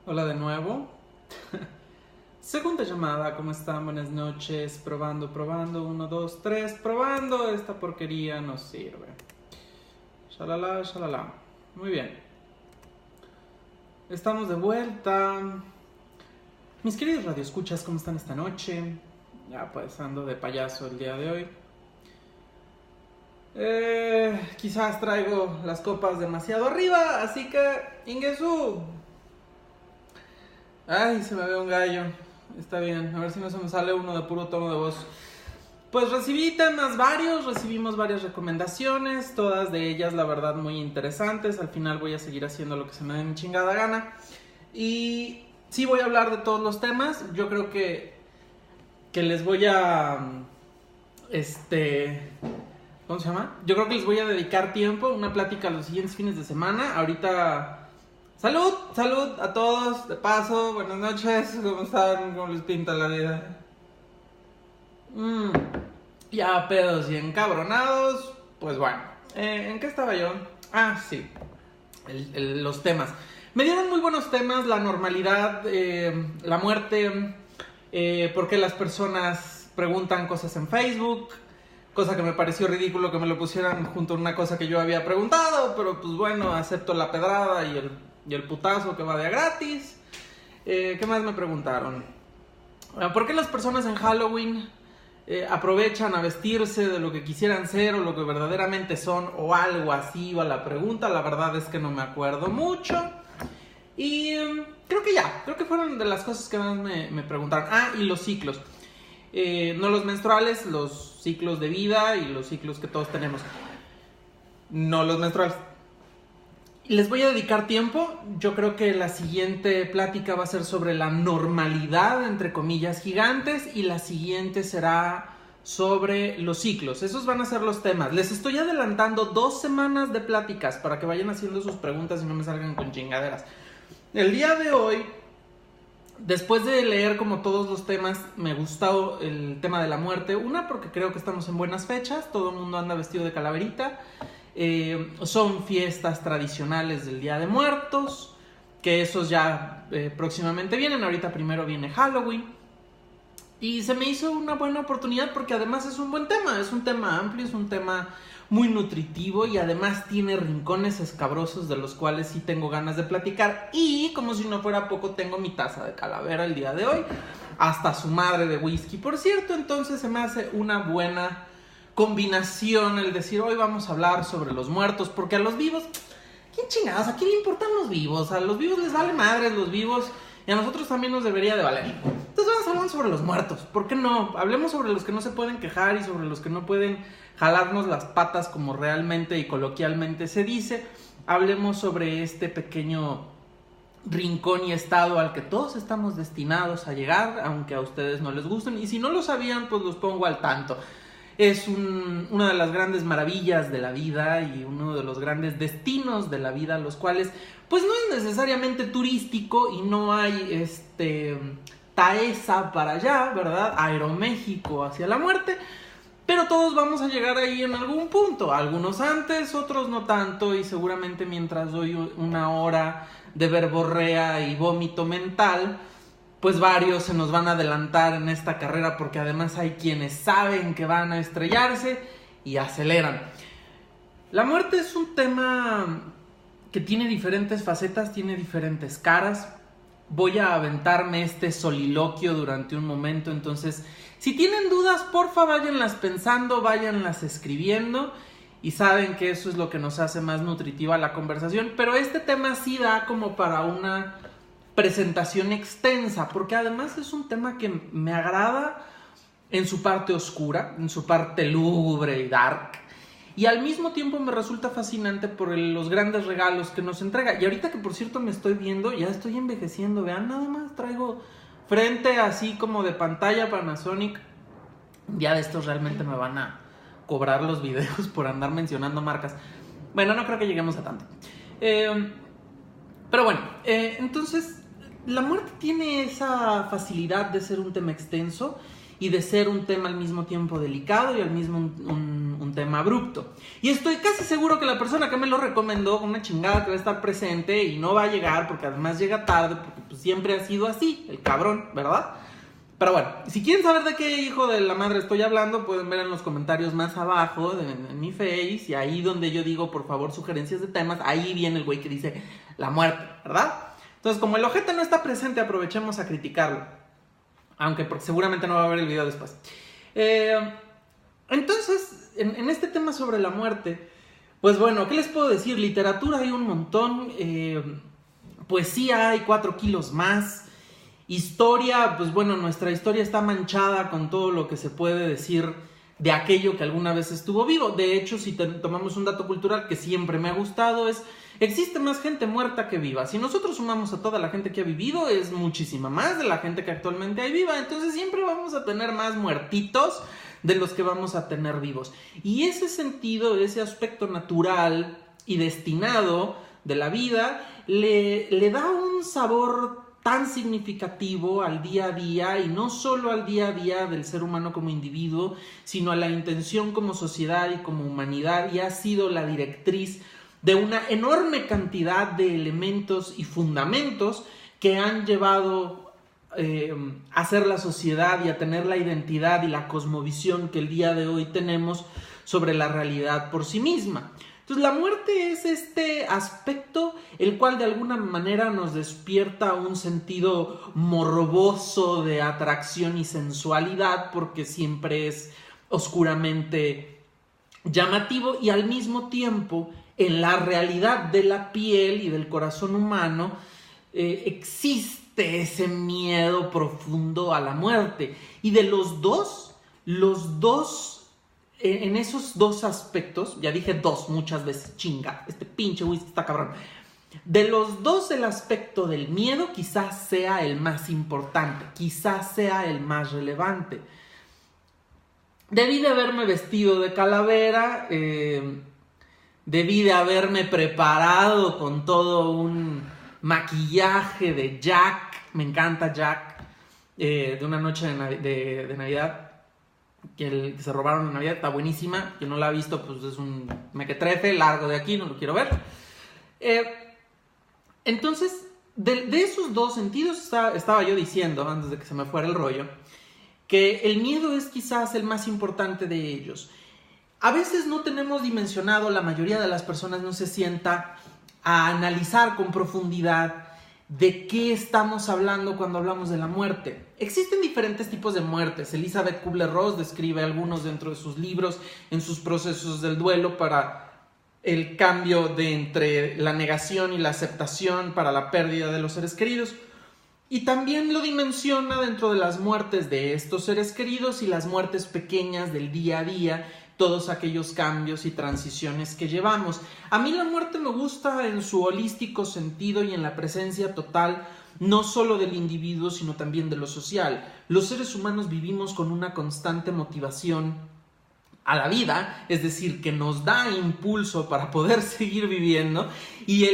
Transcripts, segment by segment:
Hola de nuevo. Segunda llamada, ¿cómo están? Buenas noches. Probando, probando. 1, 2, 3. Probando. Esta porquería no sirve. Shalala, shalala. Muy bien. Estamos de vuelta. Mis queridos radioescuchas, ¿cómo están esta noche? Ya pues ando de payaso el día de hoy. Quizás traigo las copas demasiado arriba, así que Ingesu. Ay, se me ve un gallo. Está bien, a ver si no se me sale uno de puro tono de voz. Pues recibí temas varios, recibimos varias recomendaciones, todas de ellas la verdad muy interesantes. Al final voy a seguir haciendo lo que se me dé mi chingada gana. Y sí voy a hablar de todos los temas. Yo creo que les voy a... ¿Cómo se llama? Yo creo que les voy a dedicar tiempo, una plática los siguientes fines de semana. Ahorita... Salud, salud a todos, de paso, buenas noches, ¿cómo están? ¿Cómo les pinta la vida? Ya pedos y encabronados, pues bueno, ¿en qué estaba yo? Ah, sí, los temas. Me dieron muy buenos temas, la normalidad, la muerte, por qué las personas preguntan cosas en Facebook, cosa que me pareció ridículo que me lo pusieran junto a una cosa que yo había preguntado, pero pues bueno, acepto la pedrada y el putazo que va de a gratis. ¿Qué más me preguntaron? ¿Por qué las personas en Halloween aprovechan a vestirse de lo que quisieran ser o lo que verdaderamente son o algo así? Va la pregunta, la verdad es que no me acuerdo mucho. Y creo que fueron de las cosas que más me preguntaron. Ah, y los ciclos. No los menstruales, los ciclos de vida y los ciclos que todos tenemos. No los menstruales. Les voy a dedicar tiempo. Yo creo que la siguiente plática va a ser sobre la normalidad, entre comillas, gigantes. Y la siguiente será sobre los ciclos. Esos van a ser los temas. Les estoy adelantando 2 semanas de pláticas para que vayan haciendo sus preguntas y no me salgan con chingaderas. El día de hoy, después de leer como todos los temas, me gustó el tema de la muerte. Una, porque creo que estamos en buenas fechas. Todo el mundo anda vestido de calaverita. Son fiestas tradicionales del Día de Muertos, que esos ya próximamente vienen. Ahorita primero viene Halloween. Y se me hizo una buena oportunidad porque además es un buen tema. Es un tema amplio, es un tema muy nutritivo y además tiene rincones escabrosos de los cuales sí tengo ganas de platicar. Y como si no fuera poco, tengo mi taza de calavera el día de hoy, hasta su madre de whisky, por cierto. Entonces se me hace una buena combinación el decir hoy vamos a hablar sobre los muertos, porque a los vivos, ¿quién chingados? ¿A quién le importan los vivos? A los vivos les vale madres los vivos y a nosotros también nos debería de valer. Entonces vamos a hablar sobre los muertos, ¿por qué no? Hablemos sobre los que no se pueden quejar y sobre los que no pueden jalarnos las patas como realmente y coloquialmente se dice. Hablemos sobre este pequeño rincón y estado al que todos estamos destinados a llegar, aunque a ustedes no les gusten, y si no lo sabían, pues los pongo al tanto. Es una de las grandes maravillas de la vida y uno de los grandes destinos de la vida, los cuales pues no es necesariamente turístico y no hay Taesa para allá, ¿verdad? Aeroméxico hacia la muerte, pero todos vamos a llegar ahí en algún punto, algunos antes, otros no tanto, y seguramente mientras doy una hora de verborrea y vómito mental, pues varios se nos van a adelantar en esta carrera, porque además hay quienes saben que van a estrellarse y aceleran. La muerte es un tema que tiene diferentes facetas, tiene diferentes caras. Voy a aventarme este soliloquio durante un momento, entonces si tienen dudas, porfa, váyanlas pensando, váyanlas escribiendo, y saben que eso es lo que nos hace más nutritiva la conversación. Pero este tema sí da como para una presentación extensa, porque además es un tema que me agrada en su parte oscura, en su parte lúgubre y dark, y al mismo tiempo me resulta fascinante por los grandes regalos que nos entrega. Y ahorita que por cierto me estoy viendo, ya estoy envejeciendo, vean nada más, traigo frente así como de pantalla Panasonic. Un día de estos realmente me van a cobrar los videos por andar mencionando marcas. Bueno, no creo que lleguemos a tanto. Pero bueno, entonces la muerte tiene esa facilidad de ser un tema extenso y de ser un tema al mismo tiempo delicado y al mismo un tema abrupto. Y estoy casi seguro que la persona que me lo recomendó, una chingada que va a estar presente y no va a llegar, porque además llega tarde, porque pues siempre ha sido así, el cabrón, ¿verdad? Pero bueno, si quieren saber de qué hijo de la madre estoy hablando, pueden ver en los comentarios más abajo en mi face, y ahí donde yo digo, por favor, sugerencias de temas, ahí viene el güey que dice la muerte, ¿verdad? Entonces, como el ojete no está presente, aprovechemos a criticarlo. Aunque porque seguramente no va a ver el video después. Entonces, en este tema sobre la muerte, pues bueno, ¿qué les puedo decir? Literatura hay un montón, poesía hay 4 kilos más, historia, pues bueno, nuestra historia está manchada con todo lo que se puede decir de aquello que alguna vez estuvo vivo. De hecho, si tomamos un dato cultural que siempre me ha gustado, existe más gente muerta que viva. Si nosotros sumamos a toda la gente que ha vivido, es muchísima más de la gente que actualmente hay viva. Entonces siempre vamos a tener más muertitos de los que vamos a tener vivos. Y ese sentido, ese aspecto natural y destinado de la vida, le da un sabor tan significativo al día a día, y no solo al día a día del ser humano como individuo, sino a la intención como sociedad y como humanidad, y ha sido la directriz de una enorme cantidad de elementos y fundamentos que han llevado a ser la sociedad y a tener la identidad y la cosmovisión que el día de hoy tenemos sobre la realidad por sí misma. Entonces la muerte es este aspecto el cual de alguna manera nos despierta un sentido morboso de atracción y sensualidad, porque siempre es oscuramente llamativo, y al mismo tiempo en la realidad de la piel y del corazón humano existe ese miedo profundo a la muerte. Y de los dos, en esos dos aspectos, ya dije dos muchas veces, chinga, este pinche whisky está cabrón. De los dos, el aspecto del miedo quizás sea el más importante, quizás sea el más relevante. Debí de haberme vestido de calavera, debí de haberme preparado con todo un maquillaje de Jack, me encanta Jack, de una noche de Navidad, que se robaron en Navidad, está buenísima. Quien no la ha visto, pues es un mequetrefe, largo de aquí, no lo quiero ver. Entonces, de esos dos sentidos estaba yo diciendo, antes de que se me fuera el rollo, que el miedo es quizás el más importante de ellos. A veces no tenemos dimensionado, la mayoría de las personas no se sienta a analizar con profundidad de qué estamos hablando cuando hablamos de la muerte. Existen diferentes tipos de muertes. Elizabeth Kubler-Ross describe algunos dentro de sus libros en sus procesos del duelo para el cambio de entre la negación y la aceptación para la pérdida de los seres queridos. Y también lo dimensiona dentro de las muertes de estos seres queridos y las muertes pequeñas del día a día, todos aquellos cambios y transiciones que llevamos. A mí la muerte me gusta en su holístico sentido y en la presencia total, no solo del individuo, sino también de lo social. Los seres humanos vivimos con una constante motivación a la vida, es decir, que nos da impulso para poder seguir viviendo, y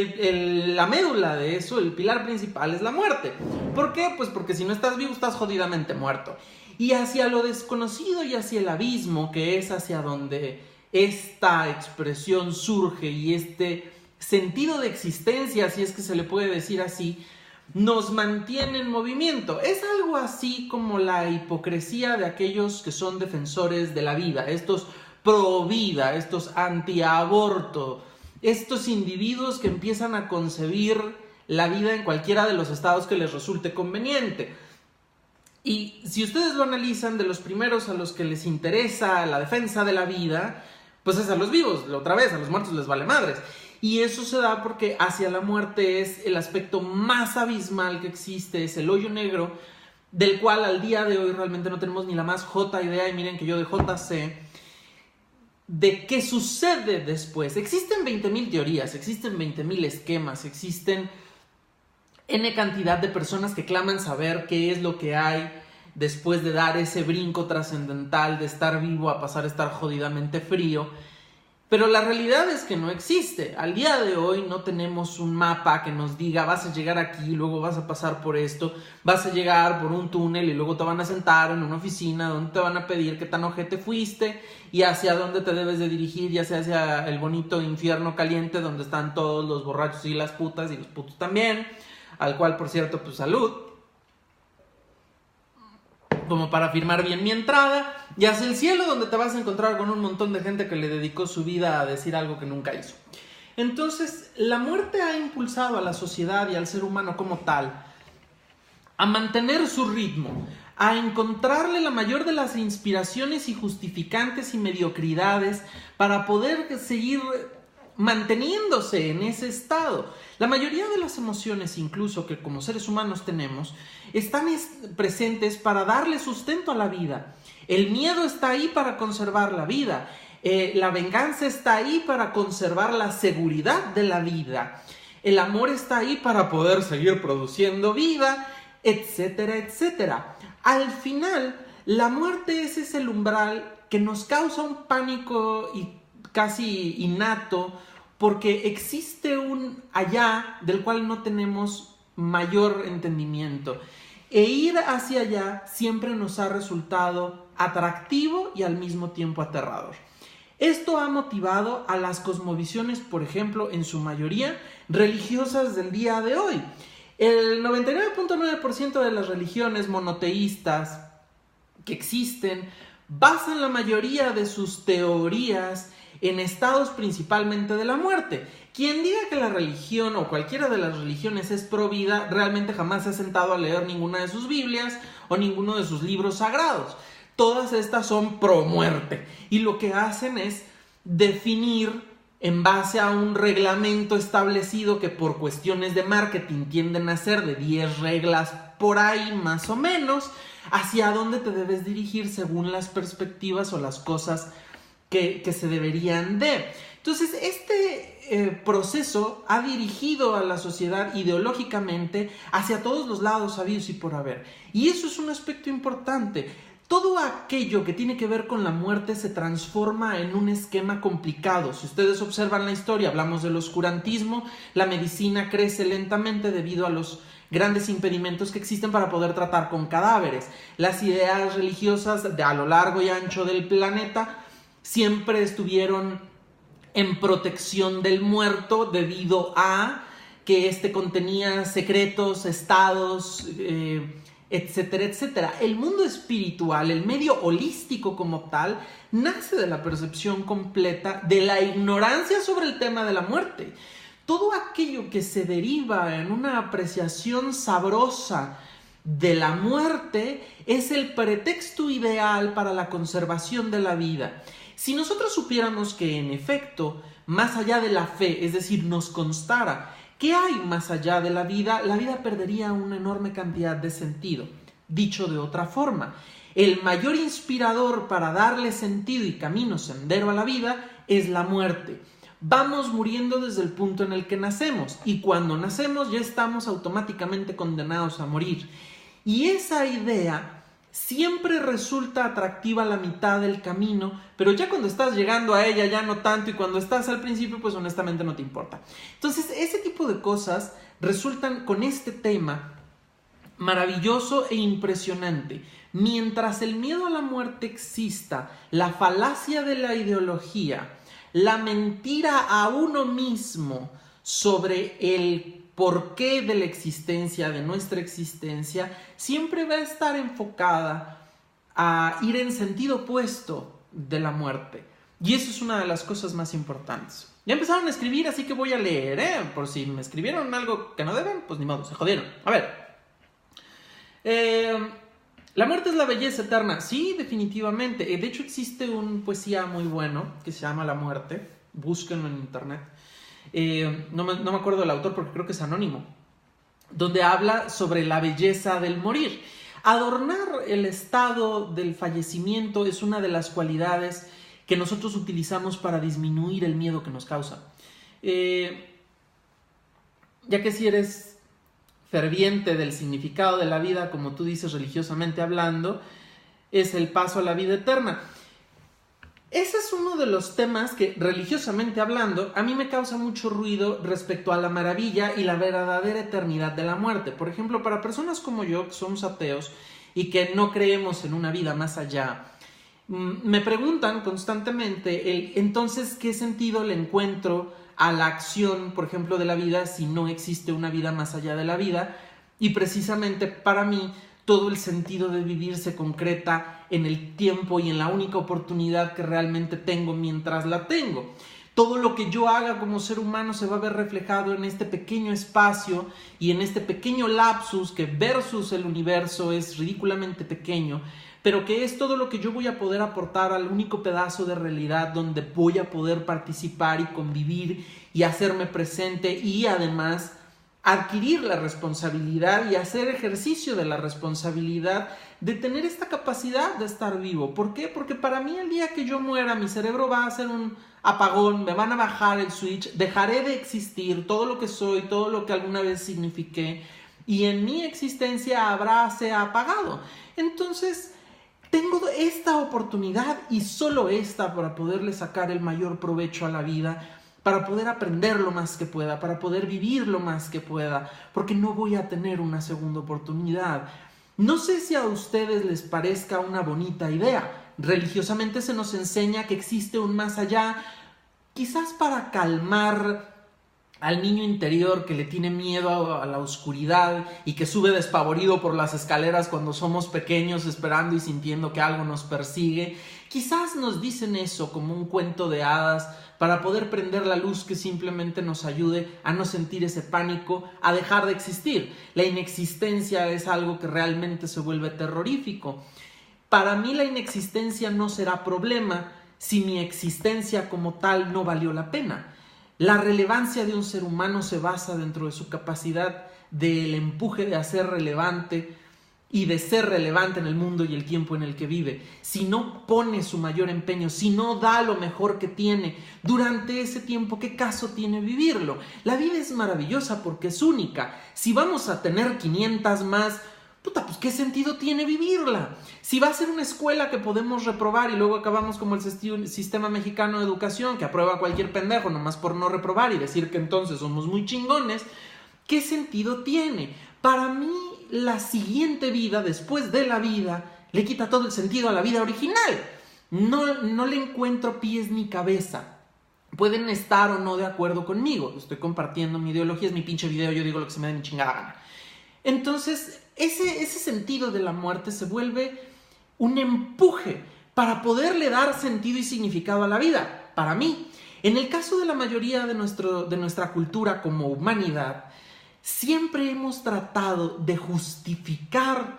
la médula de eso, el pilar principal, es la muerte. ¿Por qué? Pues porque si no estás vivo, estás jodidamente muerto. Y hacia lo desconocido y hacia el abismo, que es hacia donde esta expresión surge, y este sentido de existencia, si es que se le puede decir así, nos mantiene en movimiento. Es algo así como la hipocresía de aquellos que son defensores de la vida, estos pro vida, estos antiaborto, estos individuos que empiezan a concebir la vida en cualquiera de los estados que les resulte conveniente. Y si ustedes lo analizan, de los primeros a los que les interesa la defensa de la vida, pues es a los vivos. Otra vez, a los muertos les vale madres. Y eso se da porque hacia la muerte es el aspecto más abismal que existe, es el hoyo negro, del cual al día de hoy realmente no tenemos ni la más jota idea. Y miren que yo de jota sé de qué sucede después. Existen 20,000 teorías, existen 20,000 esquemas, existen N cantidad de personas que claman saber qué es lo que hay después de dar ese brinco trascendental de estar vivo a pasar a estar jodidamente frío. Pero la realidad es que no existe. Al día de hoy no tenemos un mapa que nos diga vas a llegar aquí, luego vas a pasar por esto, vas a llegar por un túnel y luego te van a sentar en una oficina donde te van a pedir qué tan ojete fuiste y hacia dónde te debes de dirigir, ya sea hacia el bonito infierno caliente donde están todos los borrachos y las putas y los putos también, al cual, por cierto, pues salud, como para firmar bien mi entrada, y hacia el cielo donde te vas a encontrar con un montón de gente que le dedicó su vida a decir algo que nunca hizo. Entonces, la muerte ha impulsado a la sociedad y al ser humano como tal a mantener su ritmo, a encontrarle la mayor de las inspiraciones y justificantes y mediocridades para poder seguir manteniéndose en ese estado. La mayoría de las emociones, incluso que como seres humanos tenemos, están presentes para darle sustento a la vida. El miedo está ahí para conservar la vida. La venganza está ahí para conservar la seguridad de la vida. El amor está ahí para poder seguir produciendo vida, etcétera, etcétera. Al final, la muerte es ese umbral que nos causa un pánico y casi innato, porque existe un allá del cual no tenemos mayor entendimiento. E ir hacia allá siempre nos ha resultado atractivo y al mismo tiempo aterrador. Esto ha motivado a las cosmovisiones, por ejemplo, en su mayoría religiosas del día de hoy. El 99.9% de las religiones monoteístas que existen basan la mayoría de sus teorías en estados principalmente de la muerte. Quien diga que la religión o cualquiera de las religiones es pro vida, realmente jamás se ha sentado a leer ninguna de sus Biblias o ninguno de sus libros sagrados. Todas estas son pro muerte y lo que hacen es definir en base a un reglamento establecido que por cuestiones de marketing tienden a ser de 10 reglas por ahí más o menos, hacia dónde te debes dirigir según las perspectivas o las cosas que se deberían de. Entonces, este proceso ha dirigido a la sociedad ideológicamente hacia todos los lados habidos y por haber. Y eso es un aspecto importante. Todo aquello que tiene que ver con la muerte se transforma en un esquema complicado. Si ustedes observan la historia, hablamos del oscurantismo, la medicina crece lentamente debido a los grandes impedimentos que existen para poder tratar con cadáveres. Las ideas religiosas a lo largo y ancho del planeta siempre estuvieron en protección del muerto debido a que éste contenía secretos, estados, etcétera, etcétera. El mundo espiritual, el medio holístico como tal, nace de la percepción completa de la ignorancia sobre el tema de la muerte. Todo aquello que se deriva en una apreciación sabrosa de la muerte es el pretexto ideal para la conservación de la vida. Si nosotros supiéramos que en efecto, más allá de la fe, es decir, nos constara ¿qué hay más allá de la vida perdería una enorme cantidad de sentido. Dicho de otra forma, el mayor inspirador para darle sentido y camino sendero a la vida es la muerte. Vamos muriendo desde el punto en el que nacemos y cuando nacemos ya estamos automáticamente condenados a morir. Y esa idea siempre resulta atractiva a la mitad del camino, pero ya cuando estás llegando a ella ya no tanto y cuando estás al principio pues honestamente no te importa. Entonces ese tipo de cosas resultan con este tema maravilloso e impresionante. Mientras el miedo a la muerte exista, la falacia de la ideología, la mentira a uno mismo sobre el porqué de la existencia, de nuestra existencia, siempre va a estar enfocada a ir en sentido opuesto de la muerte. Y eso es una de las cosas más importantes. Ya empezaron a escribir, así que voy a leer, por si me escribieron algo que no deben, pues ni modo, se jodieron. A ver. La muerte es la belleza eterna. Sí, definitivamente. De hecho, existe un poesía muy bueno que se llama La muerte. Búsquenlo en internet. No me acuerdo del autor porque creo que es anónimo, donde habla sobre la belleza del morir. Adornar el estado del fallecimiento es una de las cualidades que nosotros utilizamos para disminuir el miedo que nos causa. Ya que si eres ferviente del significado de la vida, como tú dices religiosamente hablando, es el paso a la vida eterna. Ese es uno de los temas que, religiosamente hablando, a mí me causa mucho ruido respecto a la maravilla y la verdadera eternidad de la muerte. Por ejemplo, para personas como yo, que somos ateos y que no creemos en una vida más allá, me preguntan constantemente, entonces, ¿qué sentido le encuentro a la acción, por ejemplo, de la vida si no existe una vida más allá de la vida? Y precisamente para mí, todo el sentido de vivir se concreta en el tiempo y en la única oportunidad que realmente tengo mientras la tengo. Todo lo que yo haga como ser humano se va a ver reflejado en este pequeño espacio y en este pequeño lapsus que versus el universo es ridículamente pequeño, pero que es todo lo que yo voy a poder aportar al único pedazo de realidad donde voy a poder participar y convivir y hacerme presente y además adquirir la responsabilidad y hacer ejercicio de la responsabilidad de tener esta capacidad de estar vivo. ¿Por qué? Porque para mí el día que yo muera, mi cerebro va a hacer un apagón, me van a bajar el switch, dejaré de existir, todo lo que soy, todo lo que alguna vez signifiqué, y en mi existencia se ha apagado. Entonces, tengo esta oportunidad y solo esta para poderle sacar el mayor provecho a la vida, para poder aprender lo más que pueda, para poder vivir lo más que pueda, porque no voy a tener una segunda oportunidad. No sé si a ustedes les parezca una bonita idea. Religiosamente se nos enseña que existe un más allá, quizás para calmar al niño interior que le tiene miedo a la oscuridad y que sube despavorido por las escaleras cuando somos pequeños, esperando y sintiendo que algo nos persigue. Quizás nos dicen eso como un cuento de hadas para poder prender la luz que simplemente nos ayude a no sentir ese pánico, a dejar de existir. La inexistencia es algo que realmente se vuelve terrorífico. Para mí la inexistencia no será problema si mi existencia como tal no valió la pena. La relevancia de un ser humano se basa dentro de su capacidad del empuje de hacer relevante y de ser relevante en el mundo y el tiempo en el que vive. Si no pone su mayor empeño, si no da lo mejor que tiene durante ese tiempo, ¿qué caso tiene vivirlo? La vida es maravillosa porque es única. Si vamos a tener 500 más, puta, pues ¿qué sentido tiene vivirla? Si va a ser una escuela que podemos reprobar y luego acabamos como el sistema mexicano de educación que aprueba a cualquier pendejo nomás por no reprobar y decir que entonces somos muy chingones, ¿qué sentido tiene? Para mí, la siguiente vida, después de la vida, le quita todo el sentido a la vida original. No le encuentro pies ni cabeza. Pueden estar o no de acuerdo conmigo. Estoy compartiendo mi ideología, es mi pinche video, yo digo lo que se me dé mi chingada gana. Entonces, ese sentido de la muerte se vuelve un empuje para poderle dar sentido y significado a la vida, para mí. En el caso de la mayoría de nuestra cultura como humanidad, siempre hemos tratado de justificar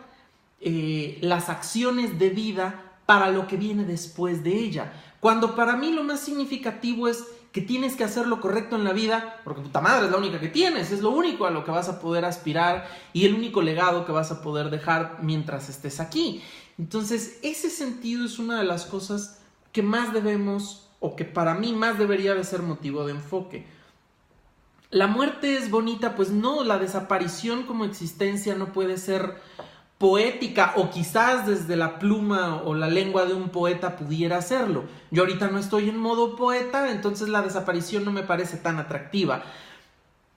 las acciones de vida para lo que viene después de ella, cuando para mí lo más significativo es que tienes que hacer lo correcto en la vida, porque puta madre es la única que tienes, es lo único a lo que vas a poder aspirar y el único legado que vas a poder dejar mientras estés aquí. Entonces, ese sentido es una de las cosas que más debemos, o que para mí más debería de ser motivo de enfoque. ¿La muerte es bonita? Pues no, la desaparición como existencia no puede ser poética, o quizás desde la pluma o la lengua de un poeta pudiera hacerlo. Yo ahorita no estoy en modo poeta, entonces la desaparición no me parece tan atractiva.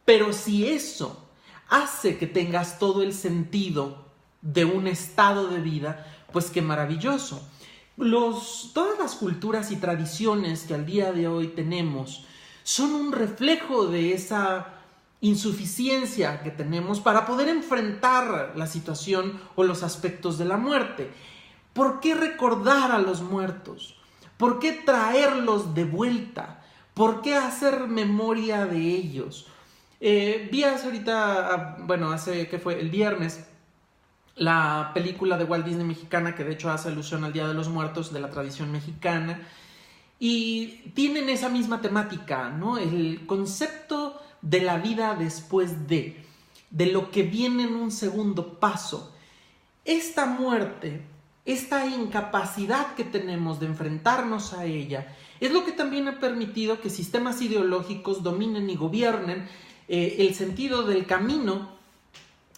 Pero si eso hace que tengas todo el sentido de un estado de vida, pues qué maravilloso. Todas las culturas y tradiciones que al día de hoy tenemos son un reflejo de esa insuficiencia que tenemos para poder enfrentar la situación o los aspectos de la muerte. ¿Por qué recordar a los muertos? ¿Por qué traerlos de vuelta? ¿Por qué hacer memoria de ellos? Vi el viernes, la película de Walt Disney mexicana, que de hecho hace alusión al Día de los Muertos de la tradición mexicana, y tienen esa misma temática, ¿no? El concepto de la vida después de lo que viene en un segundo paso. Esta muerte, esta incapacidad que tenemos de enfrentarnos a ella, es lo que también ha permitido que sistemas ideológicos dominen y gobiernen el sentido del camino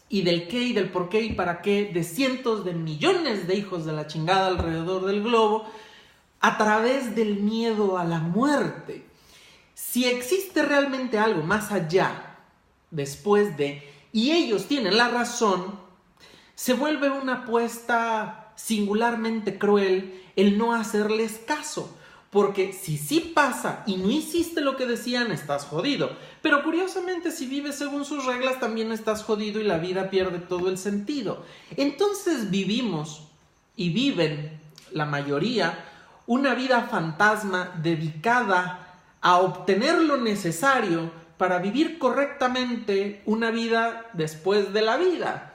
y del qué y del por qué y para qué de cientos de millones de hijos de la chingada alrededor del globo, a través del miedo a la muerte. Si existe realmente algo más allá, después de, y ellos tienen la razón, se vuelve una apuesta singularmente cruel el no hacerles caso. Porque si sí pasa y no hiciste lo que decían, estás jodido. Pero curiosamente, si vives según sus reglas, también estás jodido y la vida pierde todo el sentido. Entonces vivimos, y viven la mayoría, una vida fantasma dedicada a obtener lo necesario para vivir correctamente una vida después de la vida.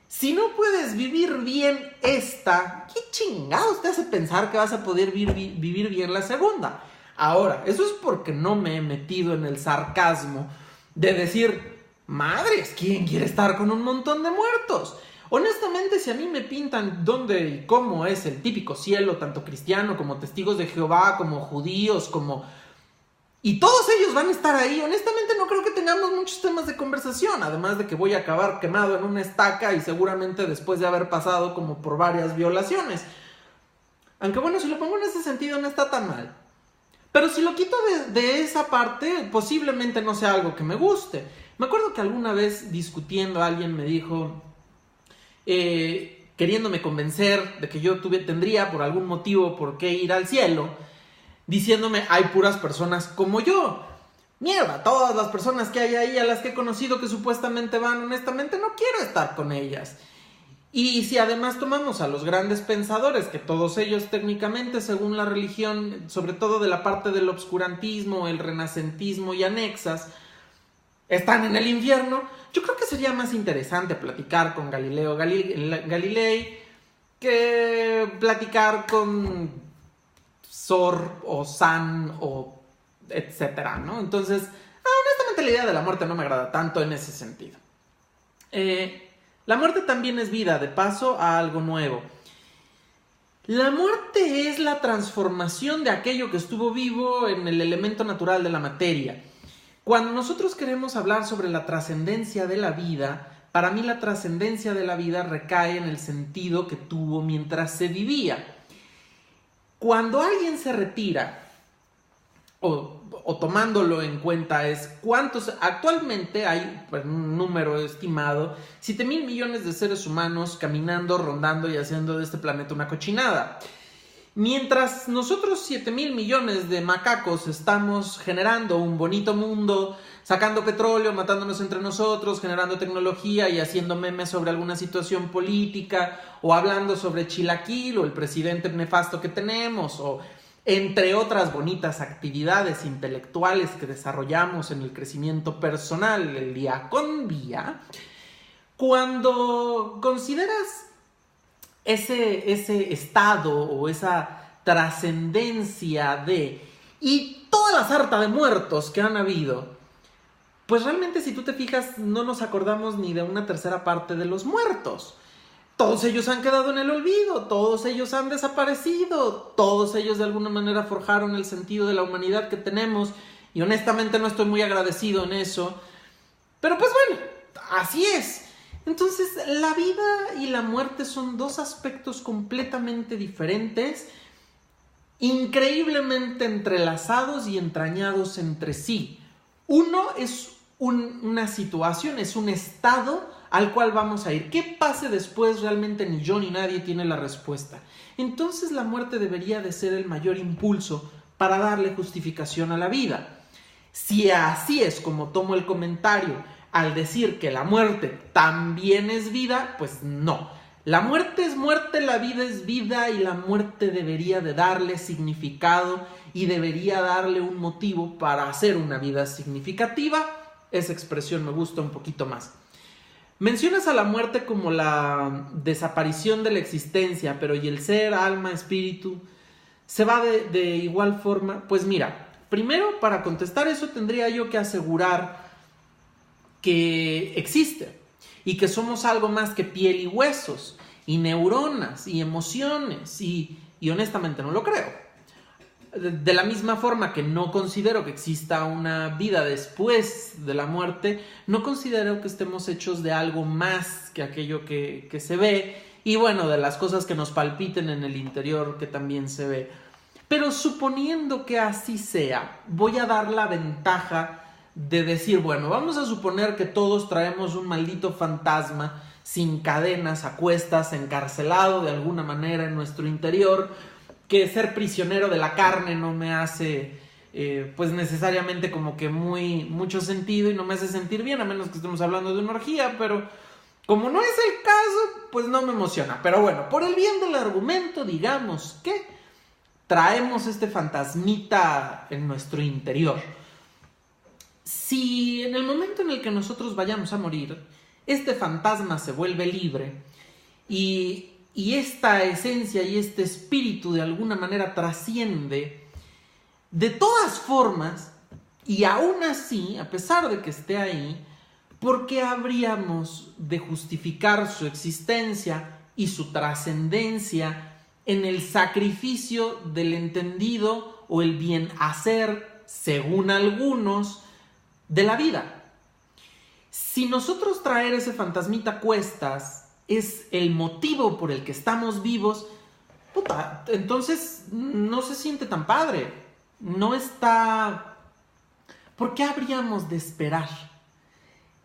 Si no puedes vivir bien esta, ¿qué chingados te hace pensar que vas a poder vivir bien la segunda? Ahora, eso es porque no me he metido en el sarcasmo de decir, madres, ¿quién quiere estar con un montón de muertos? Honestamente, si a mí me pintan dónde y cómo es el típico cielo, tanto cristiano como testigos de Jehová, como judíos, como... y todos ellos van a estar ahí. Honestamente no creo que tengamos muchos temas de conversación. Además de que voy a acabar quemado en una estaca y seguramente después de haber pasado como por varias violaciones. Aunque bueno, si lo pongo en ese sentido no está tan mal. Pero si lo quito de esa parte, posiblemente no sea algo que me guste. Me acuerdo que alguna vez discutiendo alguien me dijo, queriéndome convencer de que yo tendría por algún motivo por qué ir al cielo, diciéndome, hay puras personas como yo. Mierda, todas las personas que hay ahí a las que he conocido que supuestamente van, honestamente no quiero estar con ellas. Y si además tomamos a los grandes pensadores, que todos ellos técnicamente, según la religión, sobre todo de la parte del obscurantismo, el renacentismo y anexas, están en el infierno, yo creo que sería más interesante platicar con Galileo Galilei que platicar con Sor o San o etcétera, ¿no? Entonces, honestamente la idea de la muerte no me agrada tanto en ese sentido. La muerte también es vida, de paso a algo nuevo. La muerte es la transformación de aquello que estuvo vivo en el elemento natural de la materia. Cuando nosotros queremos hablar sobre la trascendencia de la vida, para mí la trascendencia de la vida recae en el sentido que tuvo mientras se vivía. Cuando alguien se retira, o tomándolo en cuenta es cuántos, actualmente hay pues, un número estimado, 7,000 millones de seres humanos caminando, rondando y haciendo de este planeta una cochinada. Mientras nosotros 7,000 millones de macacos estamos generando un bonito mundo, sacando petróleo, matándonos entre nosotros, generando tecnología y haciendo memes sobre alguna situación política, o hablando sobre Chilaquil o el presidente nefasto que tenemos, o entre otras bonitas actividades intelectuales que desarrollamos en el crecimiento personal el día con día, cuando consideras ese estado o esa trascendencia de y toda la sarta de muertos que han habido, pues realmente si tú te fijas no nos acordamos ni de una tercera parte de los muertos. Todos ellos han quedado en el olvido, todos ellos han desaparecido, todos ellos de alguna manera forjaron el sentido de la humanidad que tenemos y honestamente no estoy muy agradecido en eso, pero pues bueno, así es. Entonces la vida y la muerte son dos aspectos completamente diferentes, increíblemente entrelazados y entrañados entre sí. Uno es una situación, es un estado al cual vamos a ir. ¿Qué pase después? Realmente ni yo ni nadie tiene la respuesta. Entonces la muerte debería de ser el mayor impulso para darle justificación a la vida. Si así es como tomo el comentario al decir que la muerte también es vida, pues no. La muerte es muerte, la vida es vida y la muerte debería de darle significado y debería darle un motivo para hacer una vida significativa. Esa expresión me gusta un poquito más. Mencionas a la muerte como la desaparición de la existencia, pero ¿y el ser, alma, espíritu? ¿Se va de igual forma? Pues mira, primero para contestar eso tendría yo que asegurar que existe y que somos algo más que piel y huesos y neuronas y emociones y honestamente no lo creo. De la misma forma que no considero que exista una vida después de la muerte, no considero que estemos hechos de algo más que aquello que se ve y bueno, de las cosas que nos palpiten en el interior que también se ve. Pero suponiendo que así sea, voy a dar la ventaja de decir, bueno, vamos a suponer que todos traemos un maldito fantasma sin cadenas, a cuestas, encarcelado de alguna manera en nuestro interior, que ser prisionero de la carne no me hace pues necesariamente como que mucho sentido y no me hace sentir bien, a menos que estemos hablando de una orgía, pero como no es el caso, pues no me emociona. Pero bueno, por el bien del argumento, digamos que traemos este fantasmita en nuestro interior. Si en el momento en el que nosotros vayamos a morir, este fantasma se vuelve libre y esta esencia y este espíritu de alguna manera trasciende, de todas formas, y aún así, a pesar de que esté ahí, ¿por qué habríamos de justificar su existencia y su trascendencia en el sacrificio del entendido o el bien hacer, según algunos, de la vida? Si nosotros traer ese fantasmita a cuestas es el motivo por el que estamos vivos, puta, entonces no se siente tan padre. No está... ¿Por qué habríamos de esperar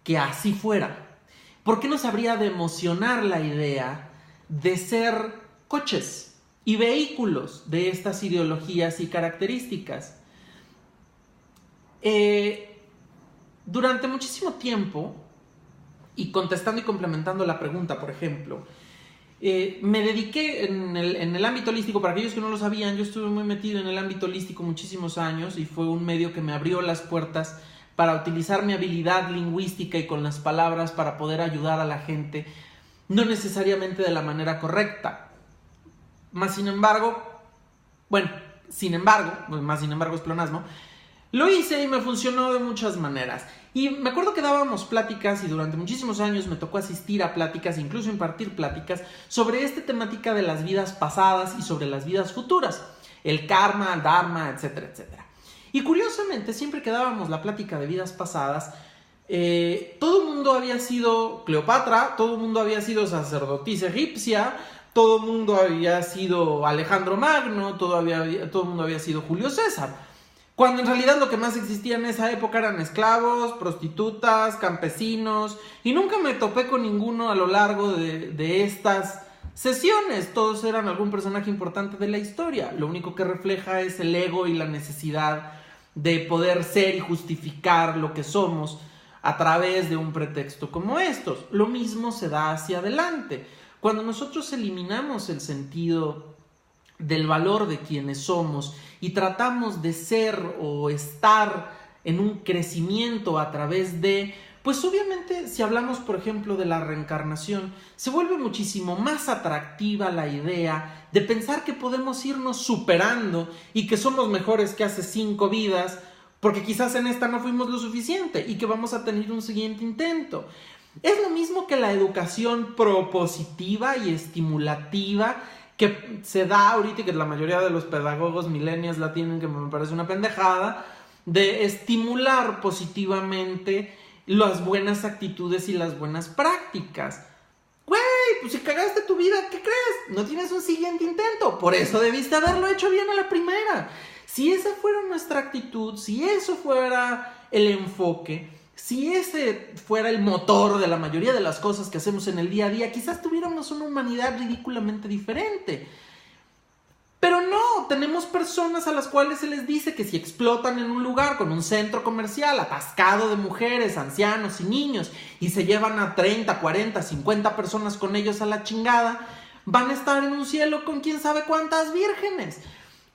que así fuera? ¿Por qué nos habría de emocionar la idea de ser coches y vehículos de estas ideologías y características? Durante muchísimo tiempo, y contestando y complementando la pregunta, por ejemplo, me dediqué en el ámbito holístico. Para aquellos que no lo sabían, yo estuve muy metido en el ámbito holístico muchísimos años y fue un medio que me abrió las puertas para utilizar mi habilidad lingüística y con las palabras para poder ayudar a la gente, no necesariamente de la manera correcta. Más sin embargo es pleonasmo, lo hice y me funcionó de muchas maneras. Y me acuerdo que dábamos pláticas y durante muchísimos años me tocó asistir a pláticas, incluso impartir pláticas sobre esta temática de las vidas pasadas y sobre las vidas futuras, el karma, el dharma, etcétera, etcétera. Y curiosamente, siempre que dábamos la plática de vidas pasadas, todo el mundo había sido Cleopatra, todo el mundo había sido sacerdotisa egipcia, todo el mundo había sido Alejandro Magno, todo el mundo había sido Julio César. Cuando en realidad lo que más existía en esa época eran esclavos, prostitutas, campesinos, y nunca me topé con ninguno a lo largo de estas sesiones. Todos eran algún personaje importante de la historia. Lo único que refleja es el ego y la necesidad de poder ser y justificar lo que somos a través de un pretexto como estos. Lo mismo se da hacia adelante. Cuando nosotros eliminamos el sentido del valor de quienes somos y tratamos de ser o estar en un crecimiento a través de, pues obviamente si hablamos por ejemplo de la reencarnación, se vuelve muchísimo más atractiva la idea de pensar que podemos irnos superando y que somos mejores que hace 5 vidas porque quizás en esta no fuimos lo suficiente y que vamos a tener un siguiente intento. Es lo mismo que la educación propositiva y estimulativa que se da ahorita y que la mayoría de los pedagogos millennials la tienen, que me parece una pendejada, de estimular positivamente las buenas actitudes y las buenas prácticas. Güey, pues si cagaste tu vida, ¿qué crees? No tienes un siguiente intento, por eso debiste haberlo hecho bien a la primera. Si esa fuera nuestra actitud, si eso fuera el enfoque, si ese fuera el motor de la mayoría de las cosas que hacemos en el día a día, quizás tuviéramos una humanidad ridículamente diferente. Pero no, tenemos personas a las cuales se les dice que si explotan en un lugar con un centro comercial atascado de mujeres, ancianos y niños y se llevan a 30, 40, 50 personas con ellos a la chingada, van a estar en un cielo con quién sabe cuántas vírgenes.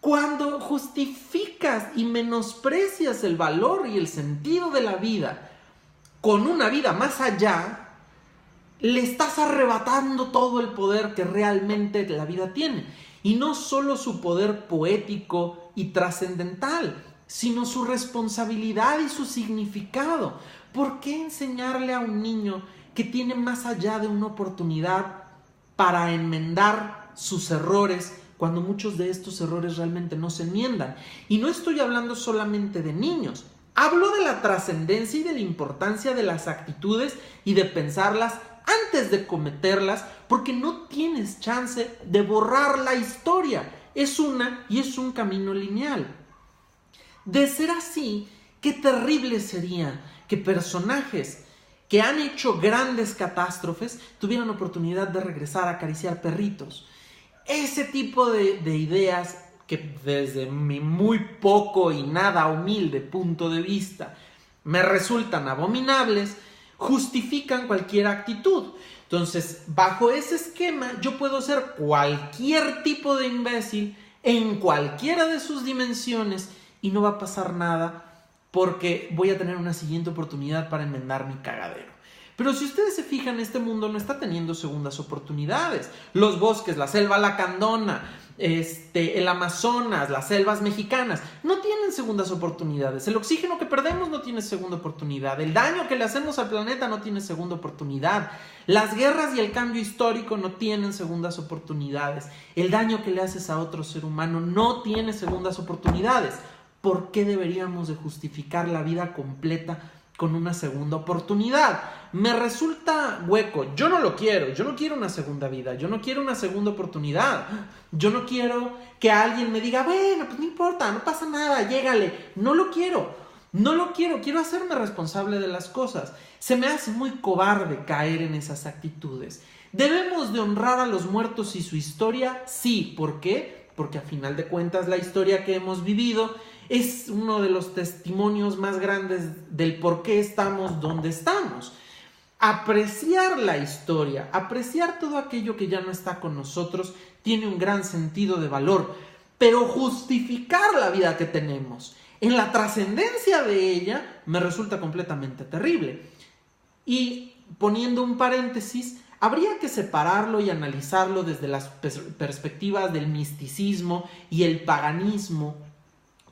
Cuando justificas y menosprecias el valor y el sentido de la vida con una vida más allá, le estás arrebatando todo el poder que realmente la vida tiene. Y no solo su poder poético y trascendental, sino su responsabilidad y su significado. ¿Por qué enseñarle a un niño que tiene más allá de una oportunidad para enmendar sus errores cuando muchos de estos errores realmente no se enmiendan? Y no estoy hablando solamente de niños. Hablo de la trascendencia y de la importancia de las actitudes y de pensarlas antes de cometerlas, porque no tienes chance de borrar la historia. es una y es un camino lineal. De ser así, qué terrible sería que personajes que han hecho grandes catástrofes tuvieran oportunidad de regresar a acariciar perritos. Ese tipo de ideas que desde mi muy poco y nada humilde punto de vista me resultan abominables, justifican cualquier actitud. Entonces, bajo ese esquema, yo puedo ser cualquier tipo de imbécil en cualquiera de sus dimensiones y no va a pasar nada porque voy a tener una siguiente oportunidad para enmendar mi cagadero. Pero si ustedes se fijan, este mundo no está teniendo segundas oportunidades. Los bosques, la selva lacandona, el Amazonas, las selvas mexicanas, no tienen segundas oportunidades. El oxígeno que perdemos no tiene segunda oportunidad. El daño que le hacemos al planeta no tiene segunda oportunidad. Las guerras y el cambio histórico no tienen segundas oportunidades. El daño que le haces a otro ser humano no tiene segundas oportunidades. ¿Por qué deberíamos de justificar la vida completa con una segunda oportunidad? Me resulta hueco. Yo no lo quiero. Yo no quiero una segunda vida. Yo no quiero una segunda oportunidad. Yo no quiero que alguien me diga, bueno, pues no importa, no pasa nada, llégale. No lo quiero. No lo quiero. Quiero hacerme responsable de las cosas. Se me hace muy cobarde caer en esas actitudes. ¿Debemos de honrar a los muertos y su historia? Sí. ¿Por qué? Porque a final de cuentas la historia que hemos vivido es uno de los testimonios más grandes del por qué estamos donde estamos. Apreciar la historia, apreciar todo aquello que ya no está con nosotros, tiene un gran sentido de valor, pero justificar la vida que tenemos en la trascendencia de ella me resulta completamente terrible. Y poniendo un paréntesis, habría que separarlo y analizarlo desde las perspectivas del misticismo y el paganismo,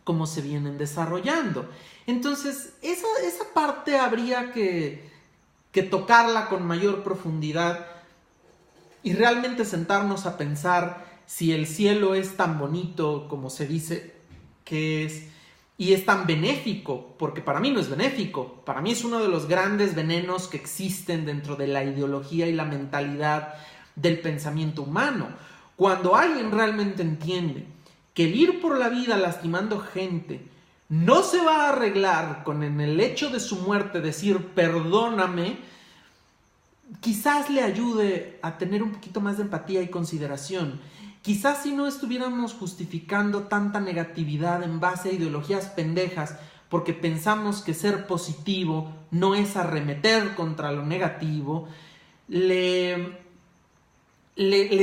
como se vienen desarrollando. Entonces, esa parte habría que tocarla con mayor profundidad y realmente sentarnos a pensar si el cielo es tan bonito como se dice que es, y es tan benéfico, porque para mí no es benéfico. Para mí es uno de los grandes venenos que existen dentro de la ideología y la mentalidad del pensamiento humano. Cuando alguien realmente entiende que el ir por la vida lastimando gente no se va a arreglar con en el hecho de su muerte decir perdóname, quizás le ayude a tener un poquito más de empatía y consideración. Quizás si no estuviéramos justificando tanta negatividad en base a ideologías pendejas porque pensamos que ser positivo no es arremeter contra lo negativo, le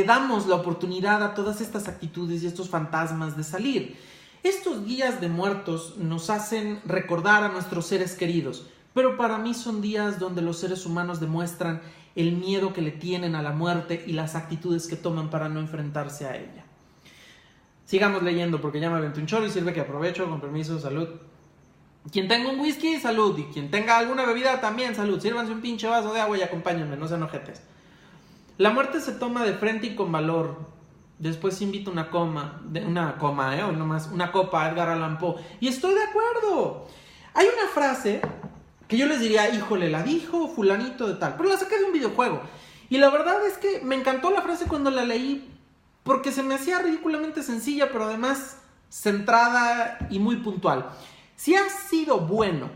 damos la oportunidad a todas estas actitudes y estos fantasmas de salir. Estos días de muertos nos hacen recordar a nuestros seres queridos, pero para mí son días donde los seres humanos demuestran el miedo que le tienen a la muerte y las actitudes que toman para no enfrentarse a ella. Sigamos leyendo porque ya me aventé un chorro y sirve que aprovecho. Con permiso, salud. Quien tenga un whisky, salud. Y quien tenga alguna bebida, también salud. Sírvanse un pinche vaso de agua y acompáñenme, no sean ojetes. La muerte se toma de frente y con valor. Después invita una copa a Edgar Allan Poe. Y estoy de acuerdo. Hay una frase que yo les diría, híjole, la dijo fulanito de tal, pero la saqué de un videojuego. Y la verdad es que me encantó la frase cuando la leí, porque se me hacía ridículamente sencilla, pero además centrada y muy puntual. Si has sido bueno,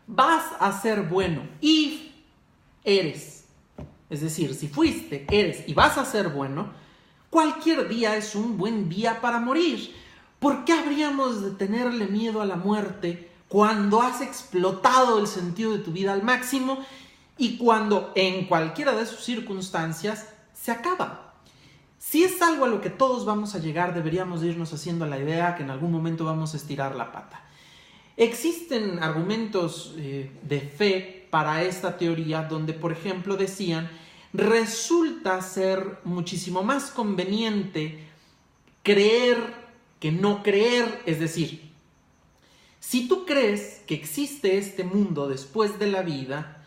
vas a ser bueno. Y eres. Es decir, si fuiste, eres y vas a ser bueno, cualquier día es un buen día para morir. ¿Por qué habríamos de tenerle miedo a la muerte cuando has explotado el sentido de tu vida al máximo y cuando en cualquiera de sus circunstancias se acaba? Si es algo a lo que todos vamos a llegar, deberíamos irnos haciendo la idea que en algún momento vamos a estirar la pata. Existen argumentos de fe para esta teoría donde, por ejemplo, decían, resulta ser muchísimo más conveniente creer que no creer. Es decir, si tú crees que existe este mundo después de la vida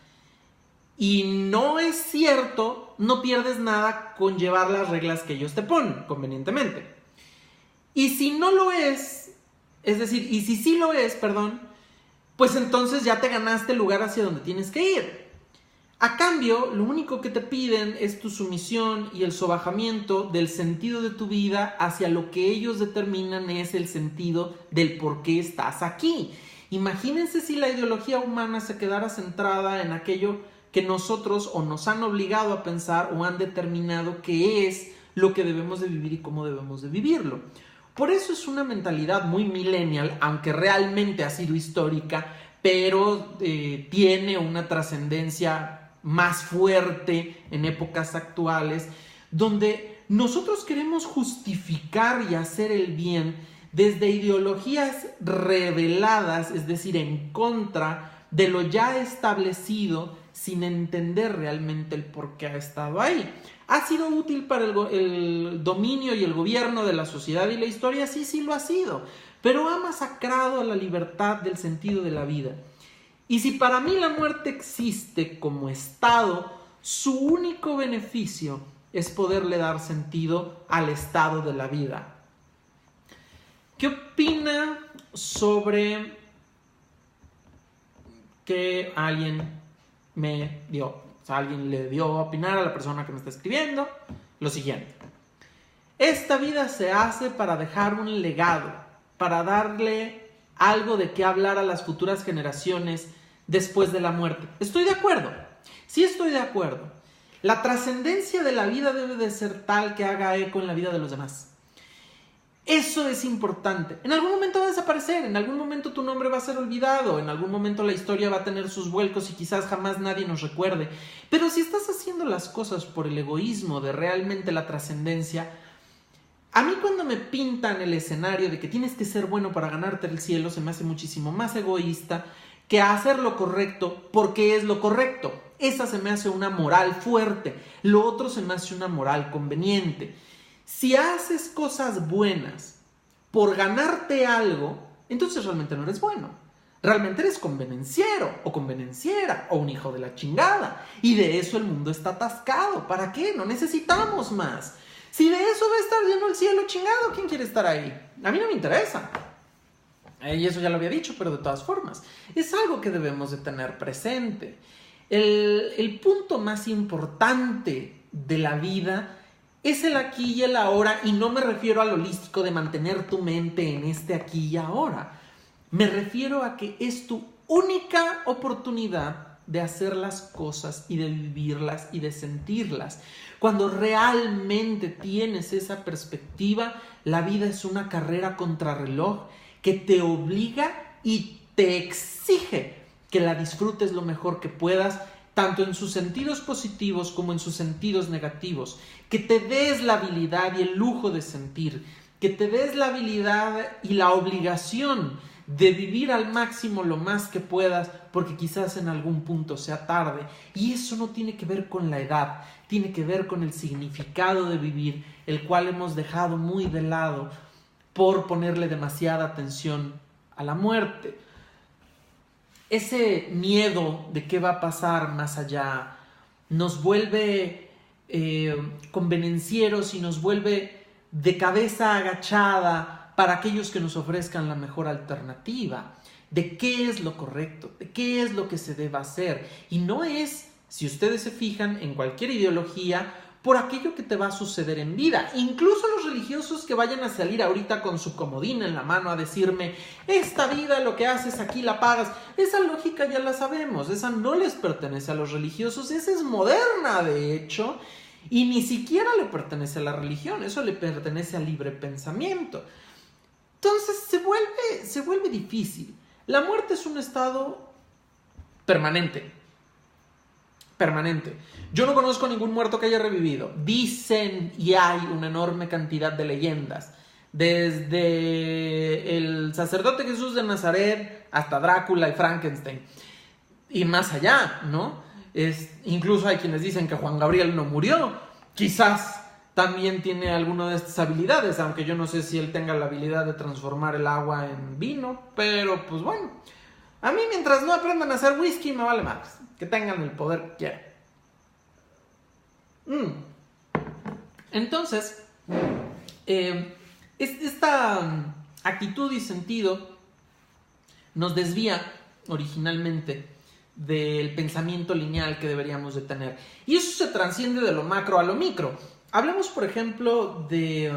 y no es cierto, no pierdes nada con llevar las reglas que ellos te ponen, convenientemente. Y si no lo es decir, y si sí lo es, pues entonces ya te ganaste el lugar hacia donde tienes que ir. A cambio, lo único que te piden es tu sumisión y el sobajamiento del sentido de tu vida hacia lo que ellos determinan es el sentido del por qué estás aquí. Imagínense si la ideología humana se quedara centrada en aquello que nosotros o nos han obligado a pensar o han determinado que es lo que debemos de vivir y cómo debemos de vivirlo. Por eso es una mentalidad muy millennial, aunque realmente ha sido histórica, pero tiene una trascendencia más fuerte en épocas actuales, donde nosotros queremos justificar y hacer el bien desde ideologías reveladas, es decir, en contra de lo ya establecido, sin entender realmente el por qué ha estado ahí. ¿Ha sido útil para el dominio y el gobierno de la sociedad y la historia? Sí, sí lo ha sido, pero ha masacrado la libertad del sentido de la vida. Y si para mí la muerte existe como estado, su único beneficio es poderle dar sentido al estado de la vida. ¿Qué opina sobre que alguien le dio a opinar a la persona que me está escribiendo lo siguiente? Esta vida se hace para dejar un legado, para darle algo de qué hablar a las futuras generaciones después de la muerte. Estoy de acuerdo, sí estoy de acuerdo. La trascendencia de la vida debe de ser tal que haga eco en la vida de los demás. Eso es importante. En algún momento va a desaparecer, en algún momento tu nombre va a ser olvidado, en algún momento la historia va a tener sus vuelcos y quizás jamás nadie nos recuerde. Pero si estás haciendo las cosas por el egoísmo de realmente la trascendencia, a mí cuando me pintan el escenario de que tienes que ser bueno para ganarte el cielo, se me hace muchísimo más egoísta que hacer lo correcto porque es lo correcto. Esa se me hace una moral fuerte, lo otro se me hace una moral conveniente. Si haces cosas buenas por ganarte algo, entonces realmente no eres bueno. Realmente eres convenenciero o convenenciera o un hijo de la chingada. Y de eso el mundo está atascado. ¿Para qué? No necesitamos más. Si de eso va a estar lleno el cielo chingado, ¿quién quiere estar ahí? A mí no me interesa. Y eso ya lo había dicho, pero de todas formas, es algo que debemos de tener presente. El punto más importante de la vida es el aquí y el ahora, y no me refiero al holístico de mantener tu mente en este aquí y ahora. Me refiero a que es tu única oportunidad de hacer las cosas y de vivirlas y de sentirlas. Cuando realmente tienes esa perspectiva, la vida es una carrera contrarreloj que te obliga y te exige que la disfrutes lo mejor que puedas, tanto en sus sentidos positivos como en sus sentidos negativos, que te des la habilidad y el lujo de sentir, que te des la habilidad y la obligación de vivir al máximo lo más que puedas, porque quizás en algún punto sea tarde. Y eso no tiene que ver con la edad, tiene que ver con el significado de vivir, el cual hemos dejado muy de lado por ponerle demasiada atención a la muerte. Ese miedo de qué va a pasar más allá nos vuelve convenencieros y nos vuelve de cabeza agachada para aquellos que nos ofrezcan la mejor alternativa de qué es lo correcto, de qué es lo que se debe hacer. Y no es, si ustedes se fijan, en cualquier ideología, por aquello que te va a suceder en vida. Incluso los religiosos que vayan a salir ahorita con su comodín en la mano a decirme, esta vida lo que haces aquí la pagas, esa lógica ya la sabemos, esa no les pertenece a los religiosos, esa es moderna de hecho, y ni siquiera le pertenece a la religión, eso le pertenece al libre pensamiento. Entonces se vuelve difícil. La muerte es un estado permanente. Yo no conozco ningún muerto que haya revivido. Dicen y hay una enorme cantidad de leyendas. Desde el sacerdote Jesús de Nazaret hasta Drácula y Frankenstein. Y más allá, ¿no? Incluso hay quienes dicen que Juan Gabriel no murió. Quizás también tiene alguna de estas habilidades, aunque yo no sé si él tenga la habilidad de transformar el agua en vino. Pero pues bueno, a mí mientras no aprendan a hacer whisky me vale más. Que tengan el poder que quieran. Entonces, esta actitud y sentido nos desvía originalmente del pensamiento lineal que deberíamos de tener. Y eso se trasciende de lo macro a lo micro. Hablemos, por ejemplo, de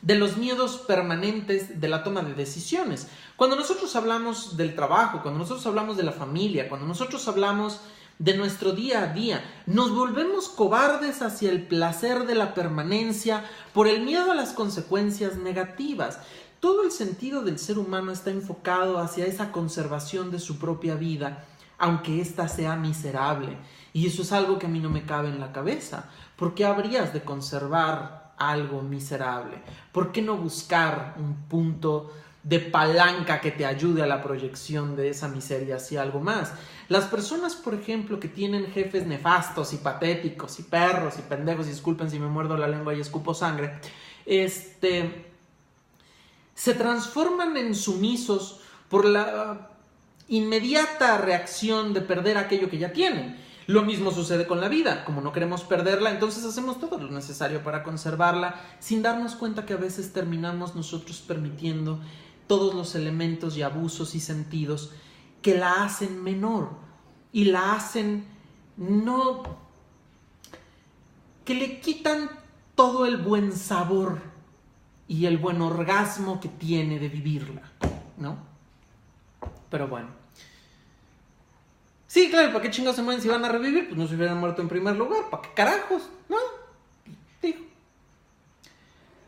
los miedos permanentes de la toma de decisiones. Cuando nosotros hablamos del trabajo, cuando nosotros hablamos de la familia, cuando nosotros hablamos de nuestro día a día, nos volvemos cobardes hacia el placer de la permanencia por el miedo a las consecuencias negativas. Todo el sentido del ser humano está enfocado hacia esa conservación de su propia vida, aunque ésta sea miserable. Y eso es algo que a mí no me cabe en la cabeza. ¿Por qué habrías de conservar algo miserable? ¿Por qué no buscar un punto de palanca que te ayude a la proyección de esa miseria hacia algo más? Las personas, por ejemplo, que tienen jefes nefastos y patéticos y perros y pendejos, y disculpen si me muerdo la lengua y escupo sangre, se transforman en sumisos por la inmediata reacción de perder aquello que ya tienen. Lo mismo sucede con la vida. Como no queremos perderla, entonces hacemos todo lo necesario para conservarla, sin darnos cuenta que a veces terminamos nosotros permitiendo todos los elementos y abusos y sentidos que la hacen menor y la hacen no... que le quitan todo el buen sabor y el buen orgasmo que tiene de vivirla, ¿no? Pero bueno. Sí, claro, ¿para qué chingados se mueren si van a revivir? Pues no se hubieran muerto en primer lugar. ¿Para qué carajos? No. Digo.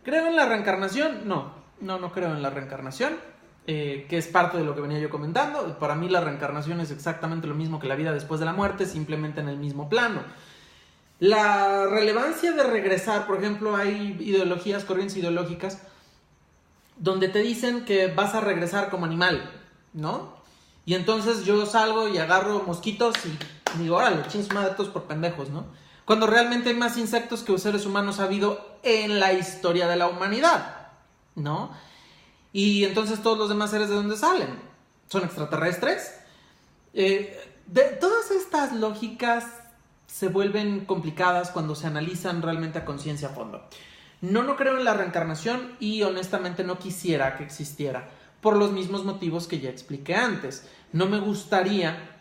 ¿Creo en la reencarnación? No creo en la reencarnación. Que es parte de lo que venía yo comentando. Para mí la reencarnación es exactamente lo mismo que la vida después de la muerte, simplemente en el mismo plano. La relevancia de regresar, por ejemplo, hay ideologías, corrientes ideológicas, donde te dicen que vas a regresar como animal, ¿no? Y entonces yo salgo y agarro mosquitos y digo, órale, chingos madre, todos por pendejos, ¿no? Cuando realmente hay más insectos que seres humanos ha habido en la historia de la humanidad, ¿no? Y entonces todos los demás seres, ¿de dónde salen? ¿Son extraterrestres? Todas estas lógicas se vuelven complicadas cuando se analizan realmente a conciencia a fondo. No creo en la reencarnación y honestamente no quisiera que existiera, por los mismos motivos que ya expliqué antes. No me gustaría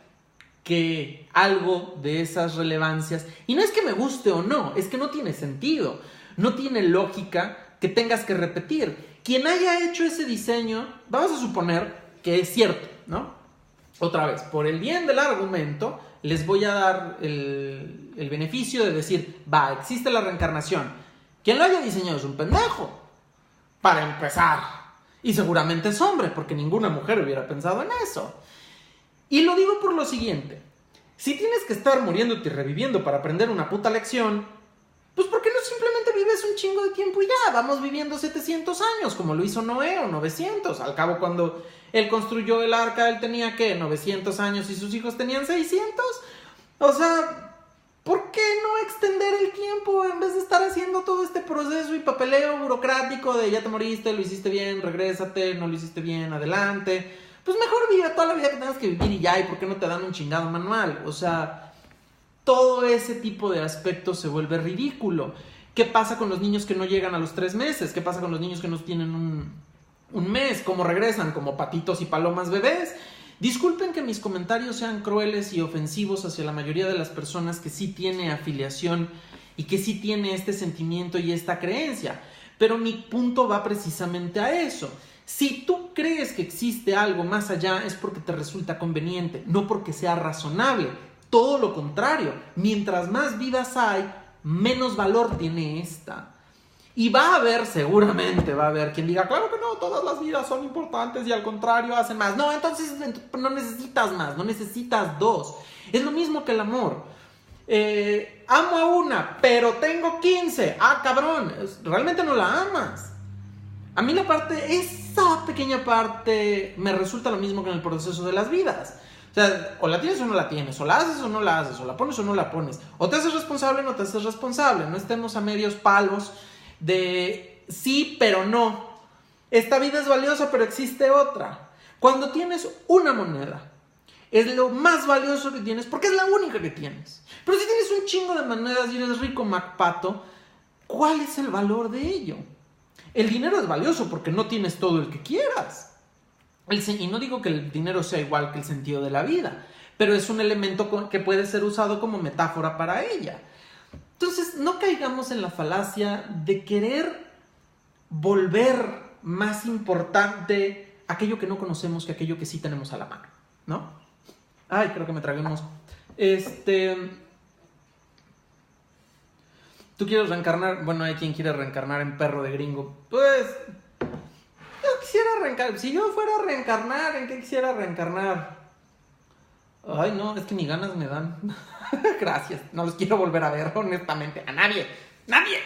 que algo de esas relevancias, y no es que me guste o no, es que no tiene sentido, no tiene lógica que tengas que repetir. Quien haya hecho ese diseño, vamos a suponer que es cierto, ¿no? Otra vez, por el bien del argumento, les voy a dar el beneficio de decir, va, existe la reencarnación. Quien lo haya diseñado es un pendejo, para empezar. Y seguramente es hombre, porque ninguna mujer hubiera pensado en eso. Y lo digo por lo siguiente. Si tienes que estar muriéndote y reviviendo para aprender una puta lección, pues ¿por qué no simplemente vives un chingo de tiempo y ya? Vamos viviendo 700 años, como lo hizo Noé, o 900. Al cabo, cuando él construyó el arca, él tenía, ¿qué? 900 años y sus hijos tenían 600. O sea, ¿por qué no extender el tiempo en vez de estar haciendo todo este proceso y papeleo burocrático de ya te moriste, lo hiciste bien, regrésate, no lo hiciste bien, adelante? Pues mejor vive toda la vida que tengas que vivir y ya, ¿y por qué no te dan un chingado manual? O sea, todo ese tipo de aspectos se vuelve ridículo. ¿Qué pasa con los niños que no llegan a los 3 meses? ¿Qué pasa con los niños que no tienen un mes? ¿Cómo regresan? ¿Como patitos y palomas bebés? Disculpen que mis comentarios sean crueles y ofensivos hacia la mayoría de las personas que sí tiene afiliación y que sí tiene este sentimiento y esta creencia, pero mi punto va precisamente a eso. Si tú crees que existe algo más allá es porque te resulta conveniente, no porque sea razonable. Todo lo contrario, mientras más vidas hay, menos valor tiene esta. Y seguramente va a haber quien diga, claro que no, todas las vidas son importantes y al contrario hacen más. No, entonces no necesitas más, no necesitas dos. Es lo mismo que el amor. Amo a una, pero tengo 15. Ah, cabrón, realmente no la amas. A mí esa pequeña parte me resulta lo mismo que en el proceso de las vidas. O sea, o la tienes o no la tienes, o la haces o no la haces, o la pones o no la pones. O te haces responsable o no te haces responsable. No estemos a medios palos de sí, pero no. Esta vida es valiosa, pero existe otra. Cuando tienes una moneda, es lo más valioso que tienes, porque es la única que tienes. Pero si tienes un chingo de monedas y eres rico MacPato, ¿cuál es el valor de ello? El dinero es valioso porque no tienes todo el que quieras. Y no digo que el dinero sea igual que el sentido de la vida, pero es un elemento que puede ser usado como metáfora para ella. Entonces, no caigamos en la falacia de querer volver más importante aquello que no conocemos que aquello que sí tenemos a la mano, ¿no? Ay, creo que me tragué un mosco. ¿Tú quieres reencarnar? Bueno, hay quien quiere reencarnar en perro de gringo. Pues, yo quisiera reencarnar. Si yo fuera a reencarnar, ¿en qué quisiera reencarnar? Ay, no, es que ni ganas me dan. Gracias, no los quiero volver a ver, honestamente. A nadie, nadie.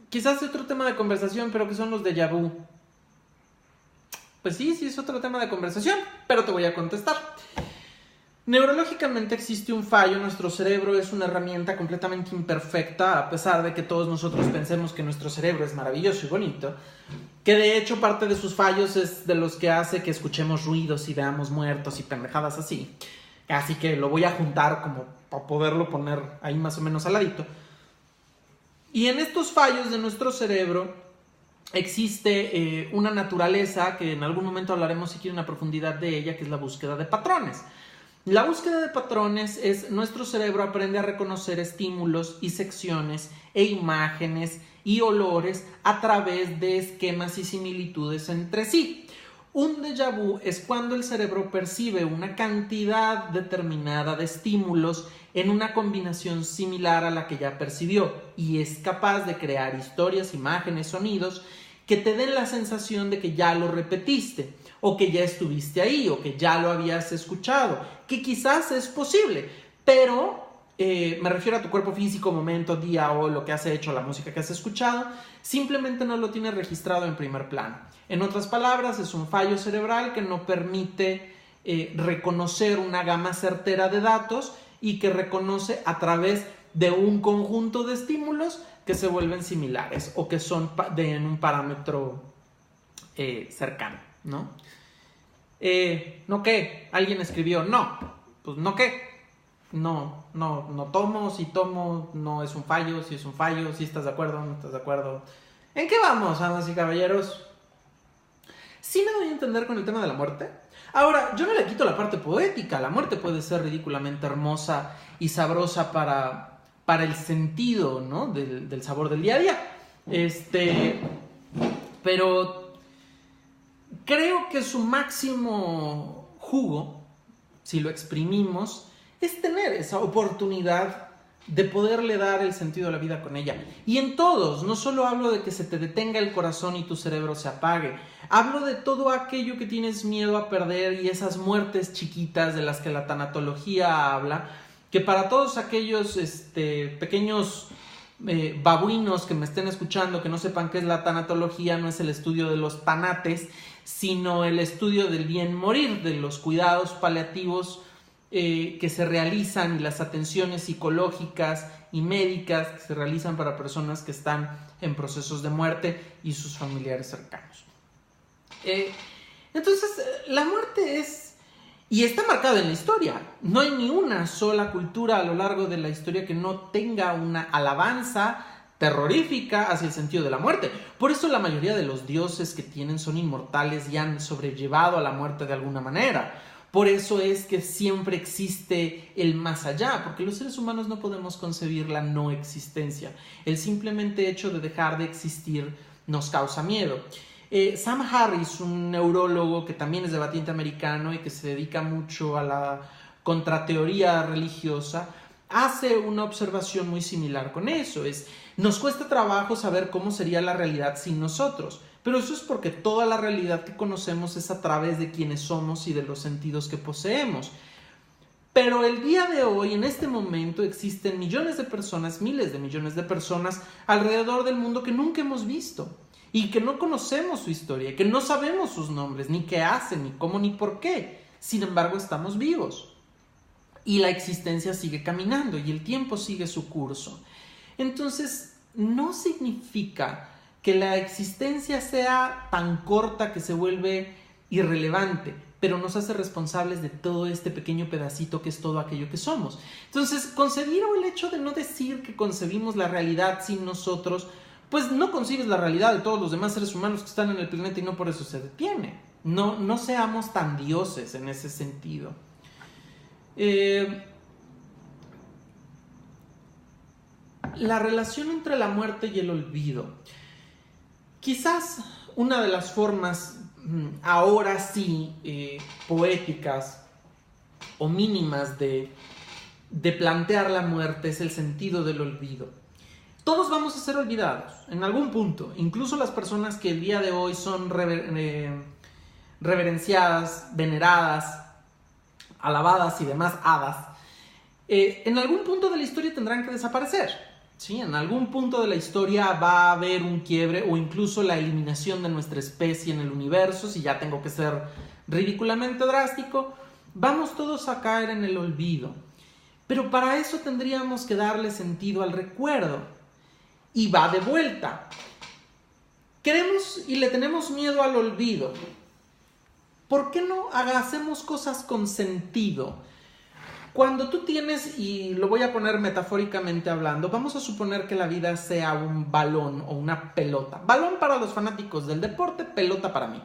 Quizás otro tema de conversación, pero que son los déjà vu. Pues sí, es otro tema de conversación, pero te voy a contestar. Neurológicamente existe un fallo, nuestro cerebro es una herramienta completamente imperfecta, a pesar de que todos nosotros pensemos que nuestro cerebro es maravilloso y bonito, que de hecho parte de sus fallos es de los que hace que escuchemos ruidos y veamos muertos y pendejadas así. Así que lo voy a juntar como para poderlo poner ahí más o menos al ladito. Y en estos fallos de nuestro cerebro existe una naturaleza que en algún momento hablaremos si quieren a profundidad de ella, que es la búsqueda de patrones. La búsqueda de patrones es nuestro cerebro aprende a reconocer estímulos y secciones e imágenes y olores a través de esquemas y similitudes entre sí. Un déjà vu es cuando el cerebro percibe una cantidad determinada de estímulos en una combinación similar a la que ya percibió y es capaz de crear historias, imágenes, sonidos que te den la sensación de que ya lo repetiste, o que ya estuviste ahí, o que ya lo habías escuchado, que quizás es posible, pero me refiero a tu cuerpo físico, momento, día o lo que has hecho, la música que has escuchado, simplemente no lo tienes registrado en primer plano. En otras palabras, es un fallo cerebral que no permite reconocer una gama certera de datos y que reconoce a través de un conjunto de estímulos que se vuelven similares o que son en un parámetro cercano, ¿no? ¿No qué? Alguien escribió, no, pues no qué, no tomo, si tomo, no es un fallo, si es un fallo, si estás de acuerdo, no estás de acuerdo. ¿En qué vamos, damas y caballeros? ¿Sí me doy a entender con el tema de la muerte? Ahora, yo no le quito la parte poética, la muerte puede ser ridículamente hermosa y sabrosa para el sentido, ¿no? del sabor del día a día. Pero creo que su máximo jugo, si lo exprimimos, es tener esa oportunidad de poderle dar el sentido a la vida con ella. Y en todos, no solo hablo de que se te detenga el corazón y tu cerebro se apague, hablo de todo aquello que tienes miedo a perder y esas muertes chiquitas de las que la tanatología habla, que para todos aquellos pequeños babuinos que me estén escuchando, que no sepan qué es la tanatología, no es el estudio de los tanates, sino el estudio del bien morir, de los cuidados paliativos que se realizan y las atenciones psicológicas y médicas que se realizan para personas que están en procesos de muerte y sus familiares cercanos. Entonces, la muerte es, y está marcada en la historia. No hay ni una sola cultura a lo largo de la historia que no tenga una alabanza terrorífica hacia el sentido de la muerte. Por eso la mayoría de los dioses que tienen son inmortales y han sobrellevado a la muerte de alguna manera. Por eso es que siempre existe el más allá, porque los seres humanos no podemos concebir la no existencia. El simplemente hecho de dejar de existir nos causa miedo. Sam Harris, un neurólogo que también es debatiente americano y que se dedica mucho a la contrateoría religiosa, hace una observación muy similar con eso. Nos cuesta trabajo saber cómo sería la realidad sin nosotros, pero eso es porque toda la realidad que conocemos es a través de quienes somos y de los sentidos que poseemos. Pero el día de hoy, en este momento, existen millones de personas, miles de millones de personas alrededor del mundo que nunca hemos visto y que no conocemos su historia, que no sabemos sus nombres, ni qué hacen, ni cómo, ni por qué. Sin embargo, estamos vivos y la existencia sigue caminando y el tiempo sigue su curso. Entonces, no significa que la existencia sea tan corta que se vuelve irrelevante, pero nos hace responsables de todo este pequeño pedacito que es todo aquello que somos. Entonces, concebir o el hecho de no decir que concebimos la realidad sin nosotros, pues no concibes la realidad de todos los demás seres humanos que están en el planeta y no por eso se detiene. No seamos tan dioses en ese sentido. La relación entre la muerte y el olvido. Quizás una de las formas, ahora sí, poéticas o mínimas de plantear la muerte es el sentido del olvido. Todos vamos a ser olvidados en algún punto, incluso las personas que el día de hoy son reverenciadas, veneradas, alabadas y demás hadas, en algún punto de la historia tendrán que desaparecer. ¿Sí? En algún punto de la historia va a haber un quiebre o incluso la eliminación de nuestra especie en el universo. Si ya tengo que ser ridículamente drástico, vamos todos a caer en el olvido. Pero para eso tendríamos que darle sentido al recuerdo. Y va de vuelta. Queremos y le tenemos miedo al olvido. ¿Por qué no hacemos cosas con sentido? Cuando tú tienes, y lo voy a poner metafóricamente hablando, vamos a suponer que la vida sea un balón o una pelota. Balón para los fanáticos del deporte, pelota para mí.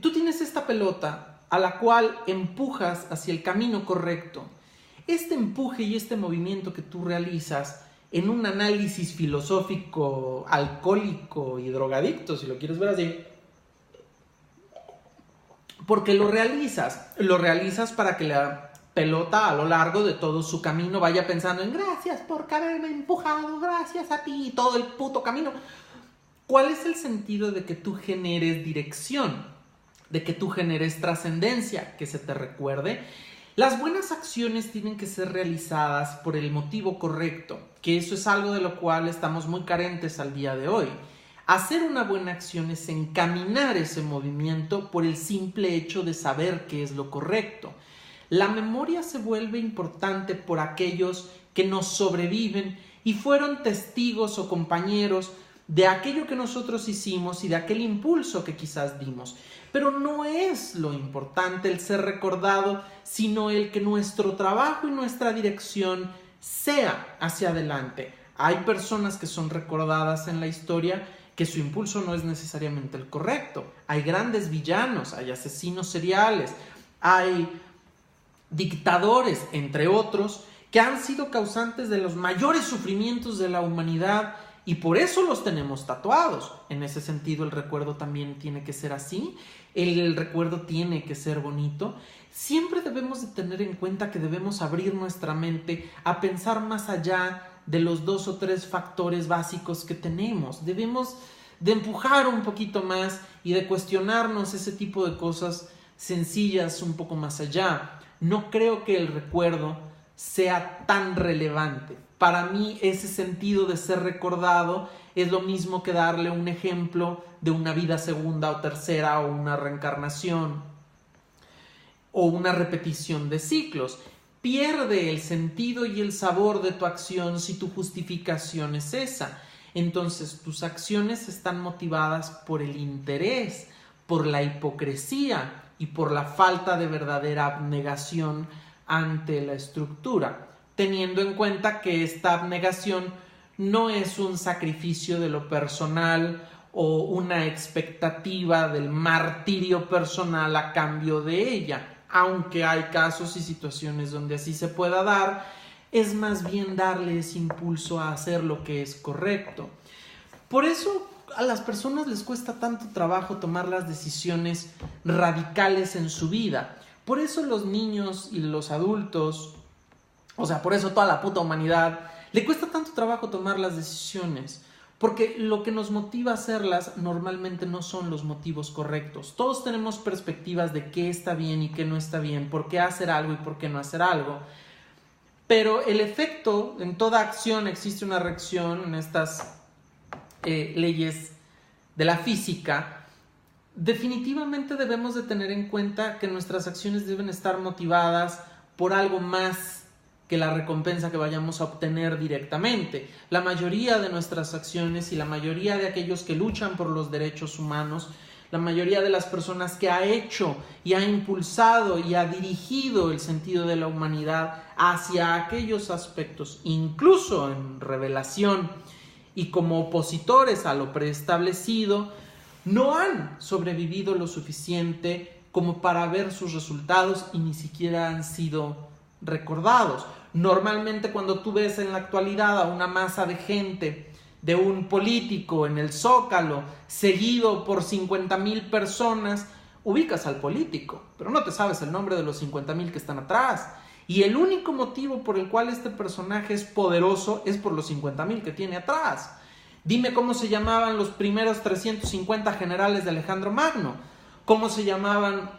Tú tienes esta pelota a la cual empujas hacia el camino correcto. Este empuje y este movimiento que tú realizas en un análisis filosófico, alcohólico y drogadicto, si lo quieres ver así, porque lo realizas para que la pelota a lo largo de todo su camino vaya pensando en gracias por haberme empujado, gracias a ti, todo el puto camino. ¿Cuál es el sentido de que tú generes dirección? De que tú generes trascendencia, que se te recuerde. Las buenas acciones tienen que ser realizadas por el motivo correcto, que eso es algo de lo cual estamos muy carentes al día de hoy. Hacer una buena acción es encaminar ese movimiento por el simple hecho de saber qué es lo correcto. La memoria se vuelve importante por aquellos que nos sobreviven y fueron testigos o compañeros de aquello que nosotros hicimos y de aquel impulso que quizás dimos. Pero no es lo importante el ser recordado, sino el que nuestro trabajo y nuestra dirección sea hacia adelante. Hay personas que son recordadas en la historia que su impulso no es necesariamente el correcto. Hay grandes villanos, hay asesinos seriales, hay dictadores, entre otros, que han sido causantes de los mayores sufrimientos de la humanidad y por eso los tenemos tatuados. En ese sentido, el recuerdo también tiene que ser así. El recuerdo tiene que ser bonito. Siempre debemos de tener en cuenta que debemos abrir nuestra mente a pensar más allá de los 2 o 3 factores básicos que tenemos. Debemos de empujar un poquito más y de cuestionarnos ese tipo de cosas sencillas un poco más allá. No creo que el recuerdo sea tan relevante. Para mí ese sentido de ser recordado es lo mismo que darle un ejemplo de una vida segunda o tercera o una reencarnación o una repetición de ciclos. Pierde el sentido y el sabor de tu acción si tu justificación es esa. Entonces tus acciones están motivadas por el interés, por la hipocresía y por la falta de verdadera abnegación ante la estructura, teniendo en cuenta que esta abnegación no es un sacrificio de lo personal o una expectativa del martirio personal a cambio de ella. Aunque hay casos y situaciones donde así se pueda dar, es más bien darle ese impulso a hacer lo que es correcto. Por eso a las personas les cuesta tanto trabajo tomar las decisiones radicales en su vida. Por eso los niños y los adultos, o sea, por eso toda la puta humanidad, le cuesta tanto trabajo tomar las decisiones. Porque lo que nos motiva a hacerlas normalmente no son los motivos correctos. Todos tenemos perspectivas de qué está bien y qué no está bien, por qué hacer algo y por qué no hacer algo. Pero el efecto, en toda acción existe una reacción, en estas leyes de la física. Definitivamente debemos de tener en cuenta que nuestras acciones deben estar motivadas por algo más que la recompensa que vayamos a obtener directamente. La mayoría de nuestras acciones y la mayoría de aquellos que luchan por los derechos humanos, la mayoría de las personas que ha hecho y ha impulsado y ha dirigido el sentido de la humanidad hacia aquellos aspectos, incluso en revelación y como opositores a lo preestablecido, no han sobrevivido lo suficiente como para ver sus resultados y ni siquiera han sido recordados. Normalmente cuando tú ves en la actualidad a una masa de gente, de un político en el Zócalo, seguido por 50,000 personas, ubicas al político, pero no te sabes el nombre de los 50,000 que están atrás. Y el único motivo por el cual este personaje es poderoso es por los 50,000 que tiene atrás. Dime cómo se llamaban los primeros 350 generales de Alejandro Magno, cómo se llamaban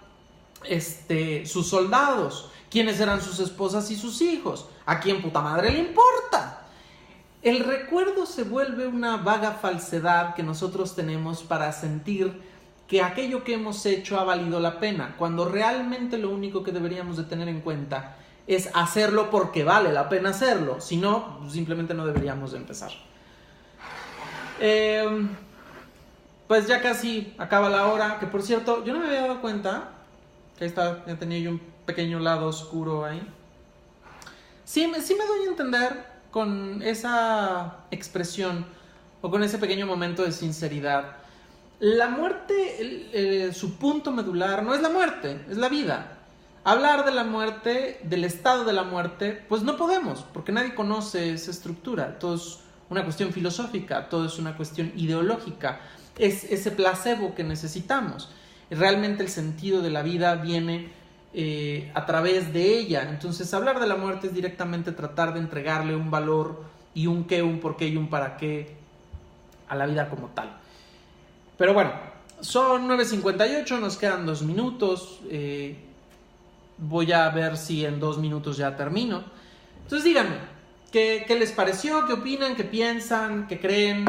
sus soldados, quiénes eran sus esposas y sus hijos, a quién puta madre le importa. El recuerdo se vuelve una vaga falsedad que nosotros tenemos para sentir que aquello que hemos hecho ha valido la pena, cuando realmente lo único que deberíamos de tener en cuenta es hacerlo porque vale la pena hacerlo, si no, simplemente no deberíamos de empezar. Pues ya casi acaba la hora, que por cierto, yo no me había dado cuenta, que ahí está, ya tenía yo un pequeño lado oscuro ahí. Sí me doy a entender con esa expresión o con ese pequeño momento de sinceridad. La muerte, su punto medular no es la muerte, es la vida. Hablar de la muerte, del estado de la muerte, pues no podemos, porque nadie conoce esa estructura. Todo es una cuestión filosófica, todo es una cuestión ideológica. Es ese placebo que necesitamos. Realmente el sentido de la vida viene a través de ella. Entonces hablar de la muerte es directamente tratar de entregarle un valor y un qué, un por qué y un para qué a la vida como tal. Pero bueno, son 9:58, nos quedan 2 minutos. Voy a ver si en 2 minutos ya termino. Entonces díganme, ¿qué les pareció? ¿Qué opinan? ¿Qué piensan? ¿Qué creen?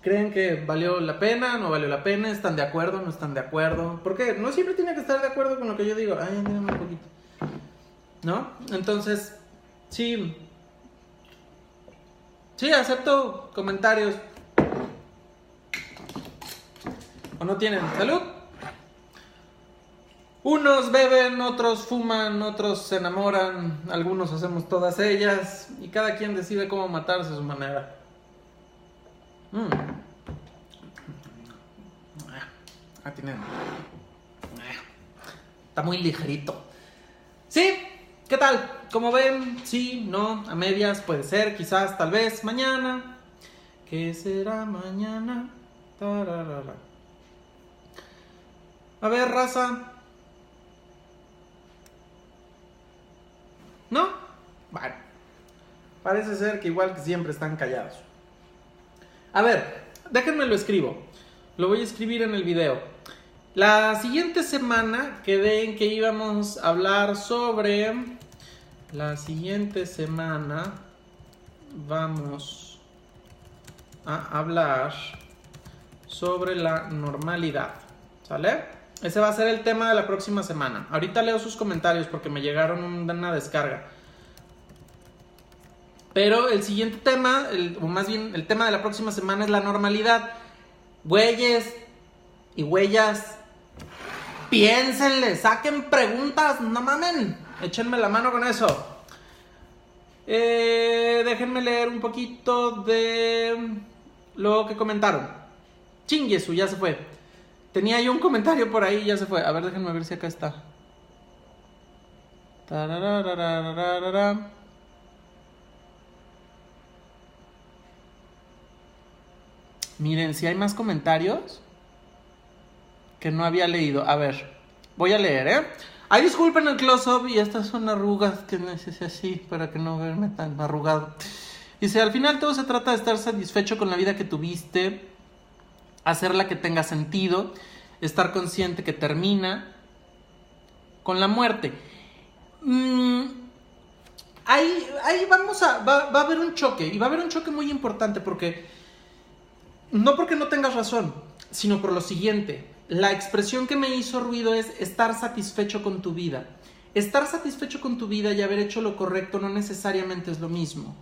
¿Creen que valió la pena? ¿No valió la pena? ¿Están de acuerdo? ¿No están de acuerdo? Porque no siempre tiene que estar de acuerdo con lo que yo digo. Ay, dígame un poquito, ¿no? Entonces, sí, acepto comentarios. ¿O no tienen? ¡Salud! Unos beben, otros fuman, otros se enamoran, algunos hacemos todas ellas y cada quien decide cómo matarse a su manera. Está muy ligerito. ¿Sí? ¿Qué tal? ¿Cómo ven? Sí, no, a medias, puede ser, quizás, tal vez, mañana. ¿Qué será mañana? Tararara. A ver, raza. ¿No? Bueno, parece ser que igual que siempre están callados. A ver, déjenme lo escribo. Lo voy a escribir en el video. La siguiente semana quedé en que íbamos a hablar sobre... La siguiente semana vamos a hablar sobre la normalidad. ¿Sale? Ese va a ser el tema de la próxima semana. Ahorita leo sus comentarios porque me llegaron una descarga. Pero el siguiente tema, o más bien el tema de la próxima semana es la normalidad. Güeyes y güeyas, piénsenle, saquen preguntas, no mamen, échenme la mano con eso. Déjenme leer un poquito de lo que comentaron. Chinguesu, ya se fue. Tenía yo un comentario por ahí y ya se fue. A ver, déjenme ver si acá está. Miren, si hay más comentarios que no había leído. A ver, voy a leer, ¿eh? Ay, disculpen el close-up y estas son arrugas que necesito así para que no verme tan arrugado. Dice, al final todo se trata de estar satisfecho con la vida que tuviste, hacerla que tenga sentido, estar consciente que termina con la muerte. Ahí va a haber un choque, y va a haber un choque muy importante porque no tengas razón, sino por lo siguiente. La expresión que me hizo ruido es estar satisfecho con tu vida. Estar satisfecho con tu vida y haber hecho lo correcto no necesariamente es lo mismo.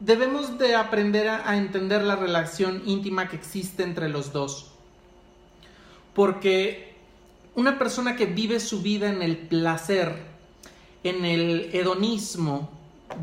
Debemos de aprender a entender la relación íntima que existe entre los dos. Porque una persona que vive su vida en el placer, en el hedonismo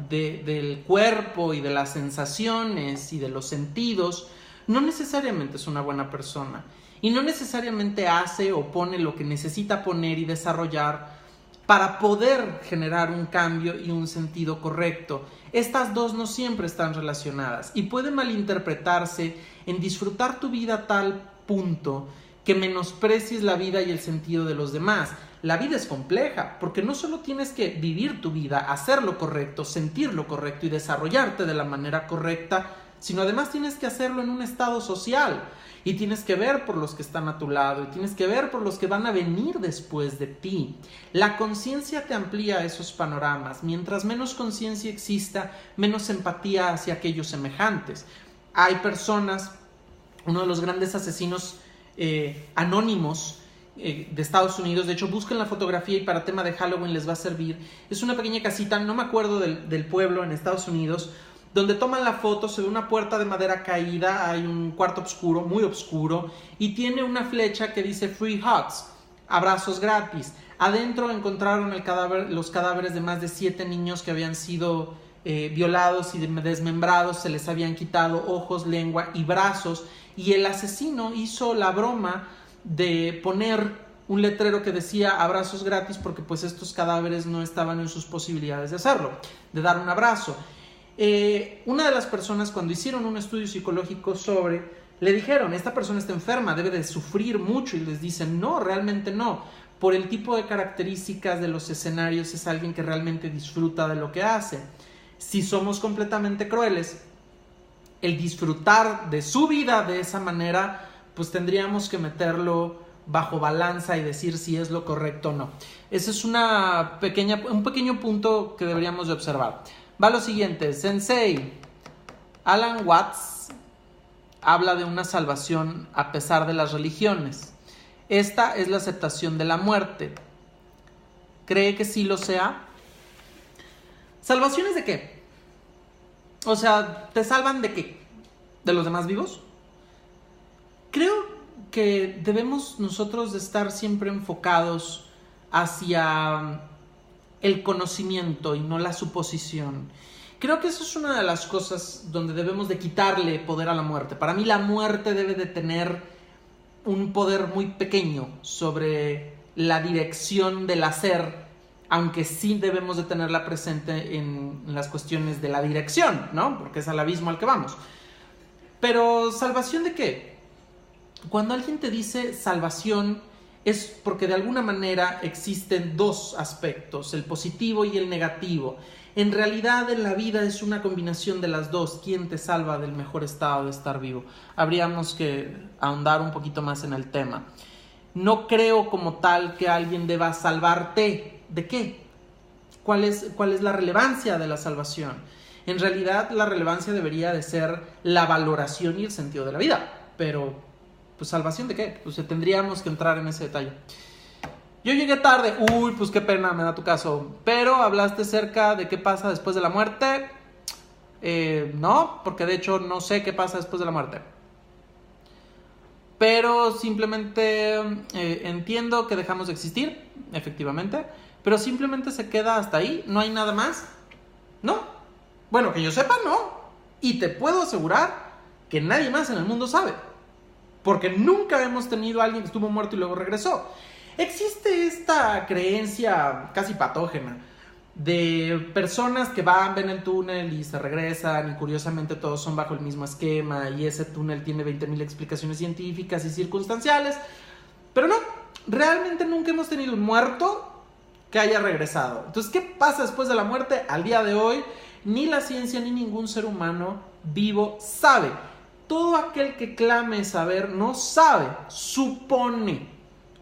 del cuerpo y de las sensaciones y de los sentidos, no necesariamente es una buena persona y no necesariamente hace o pone lo que necesita poner y desarrollar para poder generar un cambio y un sentido correcto. Estas dos no siempre están relacionadas y puede malinterpretarse en disfrutar tu vida a tal punto que menosprecies la vida y el sentido de los demás. La vida es compleja porque no solo tienes que vivir tu vida, hacer lo correcto, sentir lo correcto y desarrollarte de la manera correcta, sino además tienes que hacerlo en un estado social y tienes que ver por los que están a tu lado y tienes que ver por los que van a venir después de ti. La conciencia te amplía esos panoramas. Mientras menos conciencia exista, menos empatía hacia aquellos semejantes. Hay personas, uno de los grandes asesinos anónimos de Estados Unidos, de hecho busquen la fotografía y para tema de Halloween les va a servir, es una pequeña casita, no me acuerdo del pueblo en Estados Unidos, donde toman la foto, se ve una puerta de madera caída, hay un cuarto oscuro, muy oscuro, y tiene una flecha que dice free hugs, abrazos gratis. Adentro encontraron los cadáveres de más de 7 niños que habían sido violados y desmembrados, se les habían quitado ojos, lengua y brazos, y el asesino hizo la broma de poner un letrero que decía abrazos gratis porque pues estos cadáveres no estaban en sus posibilidades de hacerlo, de dar un abrazo. Una de las personas, cuando hicieron un estudio psicológico le dijeron, esta persona está enferma, debe de sufrir mucho, y les dicen, no, realmente no, por el tipo de características de los escenarios es alguien que realmente disfruta de lo que hace. Si somos completamente crueles, el disfrutar de su vida de esa manera, pues tendríamos que meterlo bajo balanza y decir si es lo correcto o no. Ese es un pequeño punto que deberíamos de observar. Va lo siguiente, Sensei. Alan Watts habla de una salvación a pesar de las religiones. Esta es la aceptación de la muerte. ¿Cree que sí lo sea? ¿Salvaciones de qué? O sea, ¿te salvan de qué? ¿De los demás vivos? Creo que debemos nosotros de estar siempre enfocados hacia el conocimiento y no la suposición. Creo que eso es una de las cosas donde debemos de quitarle poder a la muerte. Para mí la muerte debe de tener un poder muy pequeño sobre la dirección del hacer, aunque sí debemos de tenerla presente en las cuestiones de la dirección, ¿no? Porque es al abismo al que vamos. Pero ¿salvación de qué? Cuando alguien te dice salvación, es porque de alguna manera existen dos aspectos, el positivo y el negativo. En realidad en la vida es una combinación de las dos. ¿Quién te salva del mejor estado de estar vivo? Habríamos que ahondar un poquito más en el tema. No creo como tal que alguien deba salvarte. ¿De qué? ¿Cuál es la relevancia de la salvación? En realidad la relevancia debería de ser la valoración y el sentido de la vida. Pero pues ¿salvación de qué? Pues tendríamos que entrar en ese detalle. Yo llegué tarde. Uy, pues qué pena, me da tu caso. Pero hablaste acerca de qué pasa después de la muerte. No, porque de hecho no sé qué pasa después de la muerte. Pero simplemente entiendo que dejamos de existir, efectivamente. Pero simplemente se queda hasta ahí. No hay nada más. No. Bueno, que yo sepa, no. Y te puedo asegurar que nadie más en el mundo sabe. Porque nunca hemos tenido a alguien que estuvo muerto y luego regresó. Existe esta creencia casi patógena de personas que ven el túnel y se regresan, y curiosamente todos son bajo el mismo esquema, y ese túnel tiene 20,000 explicaciones científicas y circunstanciales. Pero no, realmente nunca hemos tenido un muerto que haya regresado. Entonces, ¿qué pasa después de la muerte? Al día de hoy, ni la ciencia ni ningún ser humano vivo sabe. Todo aquel que clame saber no sabe, supone,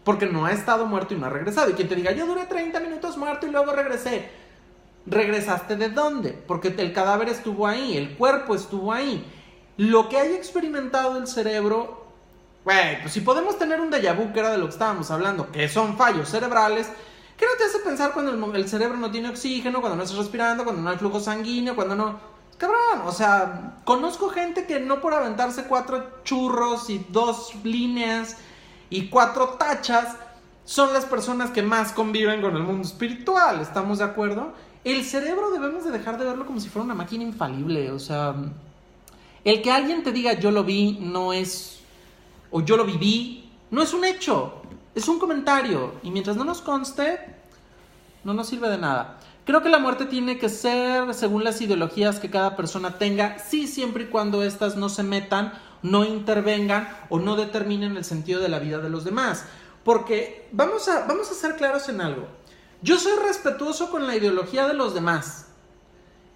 porque no ha estado muerto y no ha regresado. Y quien te diga, yo duré 30 minutos muerto y luego regresé. ¿Regresaste de dónde? Porque el cadáver estuvo ahí, el cuerpo estuvo ahí. Lo que haya experimentado el cerebro, pues si podemos tener un déjà vu, que era de lo que estábamos hablando, que son fallos cerebrales, ¿qué no te hace pensar cuando el cerebro no tiene oxígeno, cuando no estás respirando, cuando no hay flujo sanguíneo, cuando no... Cabrón, o sea, conozco gente que no por aventarse 4 churros y 2 líneas y 4 tachas son las personas que más conviven con el mundo espiritual. ¿Estamos de acuerdo? El cerebro debemos de dejar de verlo como si fuera una máquina infalible. O sea, El que alguien te diga yo lo vi no es, o yo lo viví, no es un hecho, es un comentario. Y mientras no nos conste, no nos sirve de nada. Creo que la muerte tiene que ser según las ideologías que cada persona tenga, sí, siempre y cuando éstas no se metan, no intervengan o no determinen el sentido de la vida de los demás. Porque vamos a ser claros en algo. Yo soy respetuoso con la ideología de los demás.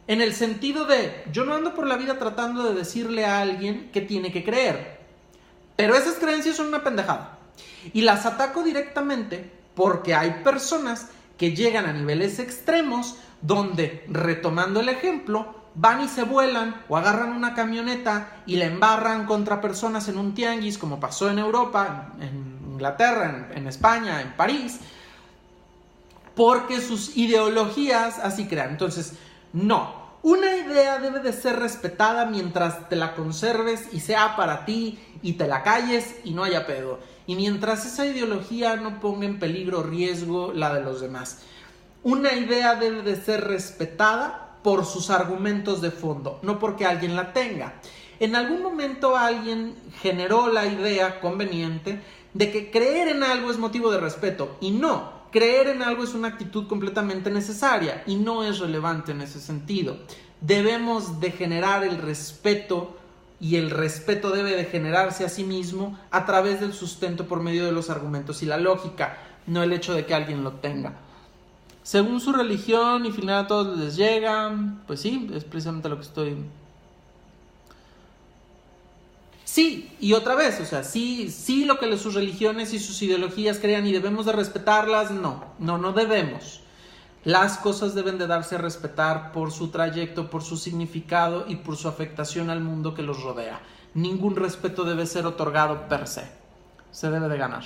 En el sentido de, yo no ando por la vida tratando de decirle a alguien que tiene que creer. Pero esas creencias son una pendejada. Y las ataco directamente porque hay personas que llegan a niveles extremos donde, retomando el ejemplo, van y se vuelan o agarran una camioneta y la embarran contra personas en un tianguis, como pasó en Europa, en Inglaterra, en España, en París, porque sus ideologías así crean. Entonces, no. Una idea debe de ser respetada mientras te la conserves y sea para ti y te la calles y no haya pedo. Y mientras esa ideología no ponga en peligro o riesgo la de los demás. Una idea debe de ser respetada por sus argumentos de fondo, no porque alguien la tenga. En algún momento alguien generó la idea conveniente de que creer en algo es motivo de respeto y no. Creer en algo es una actitud completamente necesaria y no es relevante en ese sentido. Debemos de generar el respeto y el respeto debe de generarse a sí mismo a través del sustento por medio de los argumentos y la lógica, no el hecho de que alguien lo tenga. Según su religión y final a todos les llega, pues sí, es precisamente lo que estoy... Sí, y otra vez, o sea, sí lo que sus religiones y sus ideologías crean y debemos de respetarlas, no debemos. Las cosas deben de darse a respetar por su trayecto, por su significado y por su afectación al mundo que los rodea. Ningún respeto debe ser otorgado per se debe de ganar.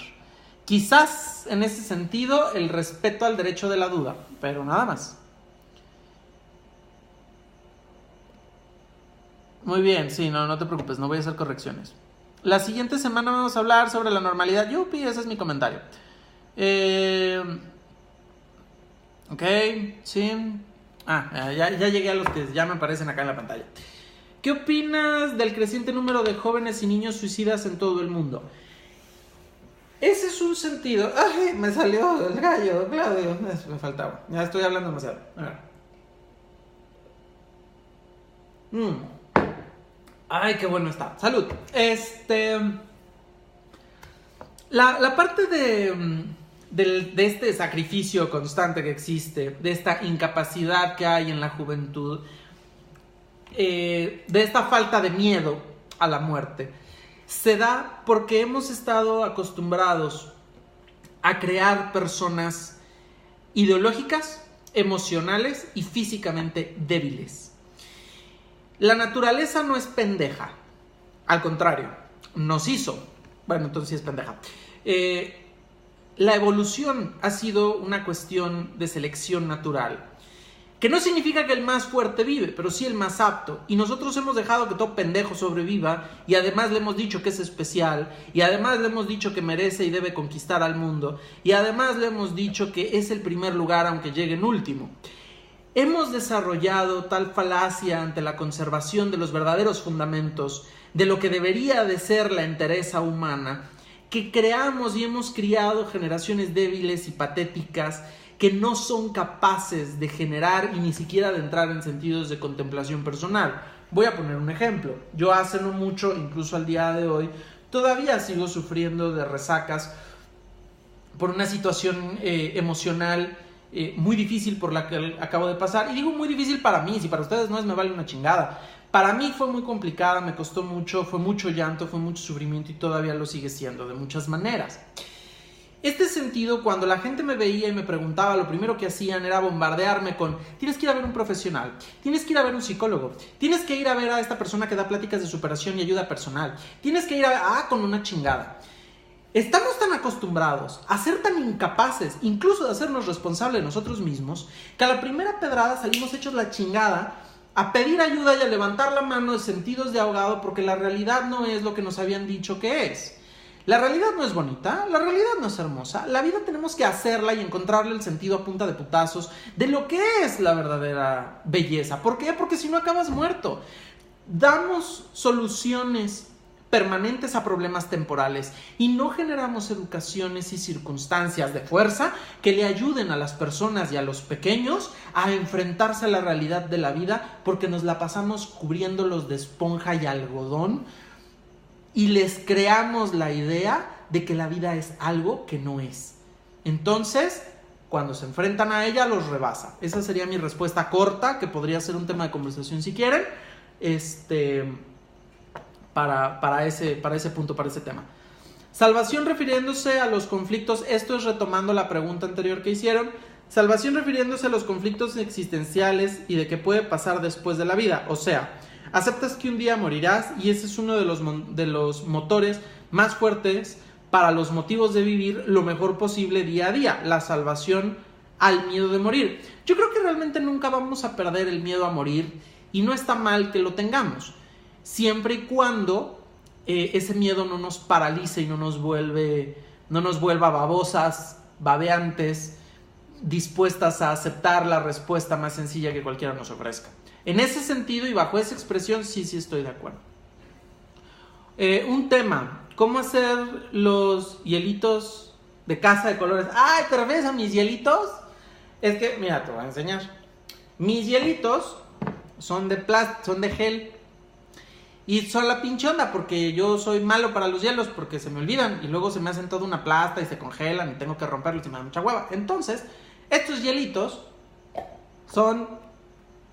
Quizás en ese sentido el respeto al derecho de la duda, pero nada más. Muy bien, sí, no te preocupes, no voy a hacer correcciones. La siguiente semana vamos a hablar sobre la normalidad. Yupi, ese es mi comentario. Ok, sí. Ya llegué a los que ya me aparecen acá en la pantalla. ¿Qué opinas del creciente número de jóvenes y niños suicidas en todo el mundo? Ese es un sentido... ¡Ay! Me salió el gallo, Claudio. Me faltaba. Ya estoy hablando demasiado. A ver. Ay, qué bueno está. Salud. La parte de este sacrificio constante que existe, de esta incapacidad que hay en la juventud, de esta falta de miedo a la muerte, se da porque hemos estado acostumbrados a crear personas ideológicas, emocionales y físicamente débiles. La naturaleza no es pendeja, al contrario, nos hizo. Bueno, entonces sí es pendeja. La evolución ha sido una cuestión de selección natural, que no significa que el más fuerte vive, pero sí el más apto. Y nosotros hemos dejado que todo pendejo sobreviva y además le hemos dicho que es especial y además le hemos dicho que merece y debe conquistar al mundo y además le hemos dicho que es el primer lugar aunque llegue en último. Hemos desarrollado tal falacia ante la conservación de los verdaderos fundamentos de lo que debería de ser la entereza humana, que creamos y hemos criado generaciones débiles y patéticas que no son capaces de generar y ni siquiera de entrar en sentidos de contemplación personal. Voy a poner un ejemplo. Yo hace no mucho, incluso al día de hoy, todavía sigo sufriendo de resacas por una situación emocional muy difícil por la que acabo de pasar. Y digo muy difícil para mí, si para ustedes no es, me vale una chingada. Para mí fue muy complicada, me costó mucho, fue mucho llanto, fue mucho sufrimiento y todavía lo sigue siendo de muchas maneras. Este sentido, cuando la gente me veía y me preguntaba, lo primero que hacían era bombardearme con: tienes que ir a ver un profesional, tienes que ir a ver un psicólogo, tienes que ir a ver a esta persona que da pláticas de superación y ayuda personal, tienes que ir con una chingada. Estamos tan acostumbrados a ser tan incapaces, incluso de hacernos responsables de nosotros mismos, que a la primera pedrada salimos hechos la chingada a pedir ayuda y a levantar la mano de sentidos de ahogado porque la realidad no es lo que nos habían dicho que es. La realidad no es bonita, la realidad no es hermosa, la vida tenemos que hacerla y encontrarle el sentido a punta de putazos de lo que es la verdadera belleza. ¿Por qué? Porque si no acabas muerto. damos soluciones permanentes a problemas temporales y no generamos educaciones y circunstancias de fuerza que le ayuden a las personas y a los pequeños a enfrentarse a la realidad de la vida, porque nos la pasamos cubriéndolos de esponja y algodón y les creamos la idea de que la vida es algo que no es. Entonces, cuando se enfrentan a ella, los rebasa. Esa sería mi respuesta corta, que podría ser un tema de conversación si quieren, para ese punto, para ese tema. Salvación refiriéndose a los conflictos, esto es retomando la pregunta anterior que hicieron. Salvación refiriéndose a los conflictos existenciales y de qué puede pasar después de la vida. O sea, aceptas que un día morirás y ese es uno de los motores más fuertes para los motivos de vivir lo mejor posible día a día. La salvación al miedo de morir. Yo creo que realmente nunca vamos a perder el miedo a morir y no está mal que lo tengamos, siempre y cuando ese miedo no nos paralice y no nos vuelva babosas, babeantes, dispuestas a aceptar la respuesta más sencilla que cualquiera nos ofrezca. En ese sentido y bajo esa expresión sí estoy de acuerdo. Un tema, ¿cómo hacer los hielitos de casa de colores? ¡Ay, te refieres a mis hielitos! Es que, mira, te voy a enseñar. Mis hielitos son de gel. Y son la pinche onda, porque yo soy malo para los hielos, porque se me olvidan y luego se me hacen toda una plasta y se congelan y tengo que romperlos y me da mucha hueva. Entonces, estos hielitos son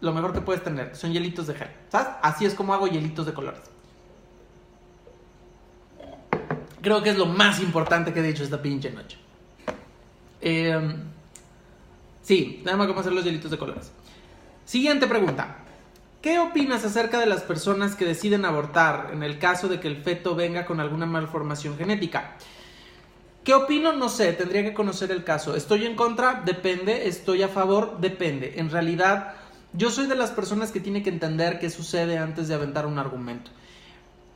lo mejor que puedes tener. Son hielitos de gel, ¿sabes? Así es como hago hielitos de colores. Creo que es lo más importante que he dicho esta pinche noche. Sí, nada más cómo hacer los hielitos de colores. Siguiente pregunta. ¿Qué opinas acerca de las personas que deciden abortar en el caso de que el feto venga con alguna malformación genética? ¿Qué opino? No sé, tendría que conocer el caso. ¿Estoy en contra? Depende. ¿Estoy a favor? Depende. En realidad, yo soy de las personas que tiene que entender qué sucede antes de aventar un argumento.